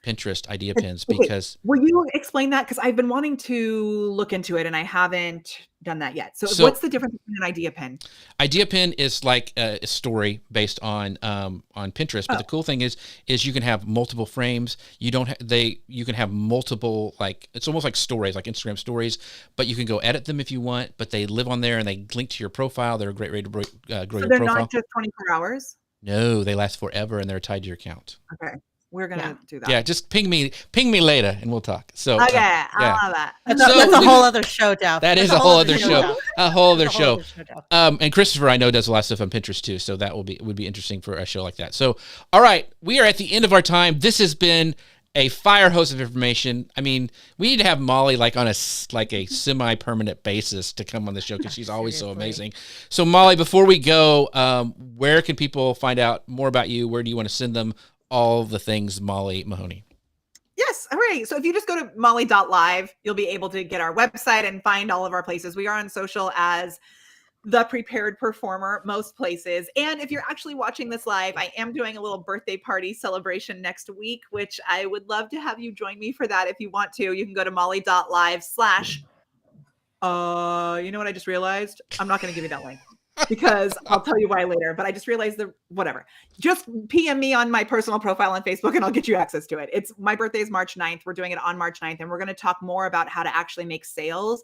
Pinterest idea pins, Okay, because will you explain that? Because I've been wanting to look into it and I haven't done that yet. So, So- what's the difference between an idea pin? idea pin is like a story based on Pinterest. But the cool thing is you can have multiple frames. You can have multiple, like, it's almost like stories, like Instagram stories, but you can go edit them if you want, but they live on there and they link to your profile. They're a great way to grow So your they're profile. not just 24 hours? No, they last forever and they're tied to your account. Okay. We're going to do that. Yeah, just ping me later and we'll talk. So Okay. yeah. I love that. That's, So that's a we- whole other show, Jeff. That is That's a whole other show. Jeff. A whole other That's a show. other show, Jeff. And Christopher, I know, does a lot of stuff on Pinterest too, so that would be interesting for a show like that. So, all right, we are at the end of our time. This has been a fire hose of information. I mean, we need to have Molly like on a semi-permanent basis to come on the show because she's always so amazing. So, Molly, before we go, where can people find out more about you? Where do you want to send them? All the things Molly Mahoney. Yes. All right. So if you just go to molly.live, you'll be able to get our website and find all of our places. We are on social as The Prepared Performer, most places. And if you're actually watching this live, I am doing a little birthday party celebration next week, which I would love to have you join me for that. If you want to, you can go to molly.live/ you know what I just realized? I'm not going to give you that link because I'll tell you why later, but I just realized whatever. Just PM me on my personal profile on Facebook and I'll get you access to it. My birthday is March 9th. We're doing it on March 9th, and we're going to talk more about how to actually make sales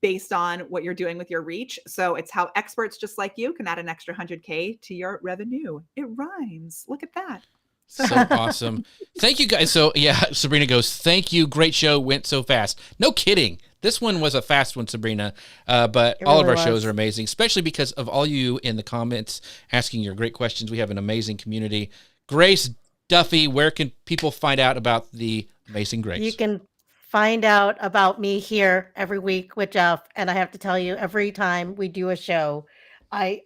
based on what you're doing with your reach. So it's how experts just like you can add an extra 100K to your revenue. It rhymes. Look at that. So awesome. Thank you guys. So yeah, Sabrina goes, thank you. Great show. Went so fast. No kidding. This one was a fast one, Sabrina. But all of our shows are amazing, especially because of all you in the comments asking your great questions. We have an amazing community. Grace Duffy, where can people find out about the amazing Grace? You can find out about me here every week with Jeff. And I have to tell you, every time we do a show, I'm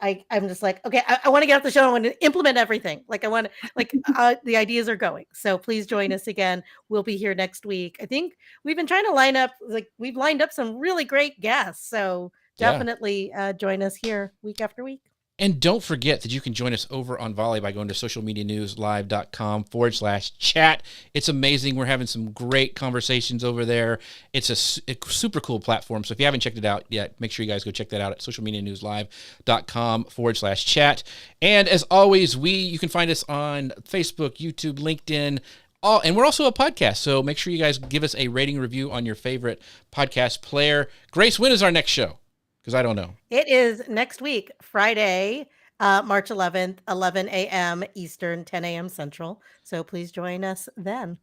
just like, okay, I want to get off the show. I want to implement everything. Like the ideas are going. So please join us again. We'll be here next week. I think we've been trying to we've lined up some really great guests. So definitely join us here week after week. And don't forget that you can join us over on Volley by going to socialmedianewslive.com/chat. It's amazing. We're having some great conversations over there. It's a super cool platform. So if you haven't checked it out yet, make sure you guys go check that out at socialmedianewslive.com/chat. And as always, you can find us on Facebook, YouTube, LinkedIn, and we're also a podcast. So make sure you guys give us a rating review on your favorite podcast player. Grace, when is our next show? Because I don't know. It is next week, Friday, March 11th, 11 a.m. Eastern, 10 a.m. Central. So please join us then.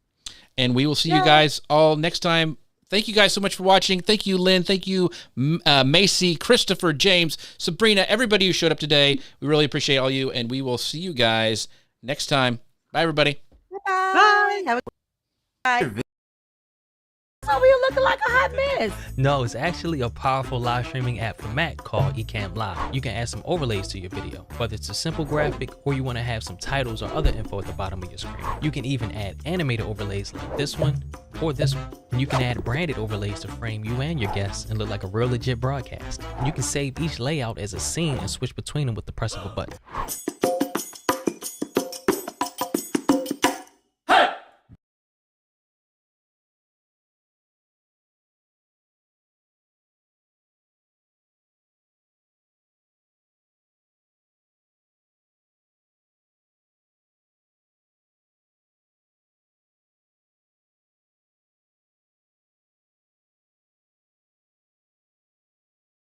And we will see you guys all next time. Thank you guys so much for watching. Thank you, Lynn. Thank you, Macy, Christopher, James, Sabrina, everybody who showed up today. We really appreciate all you, and we will see you guys next time. Bye, everybody. Bye. Have a good night. So we looking like a hot mess. No, it's actually a powerful live streaming app for Mac called Ecamm Live. You can add some overlays to your video, whether it's a simple graphic or you want to have some titles or other info at the bottom of your screen. You can even add animated overlays like this one or this one. And you can add branded overlays to frame you and your guests and look like a real legit broadcast. And you can save each layout as a scene and switch between them with the press of a button.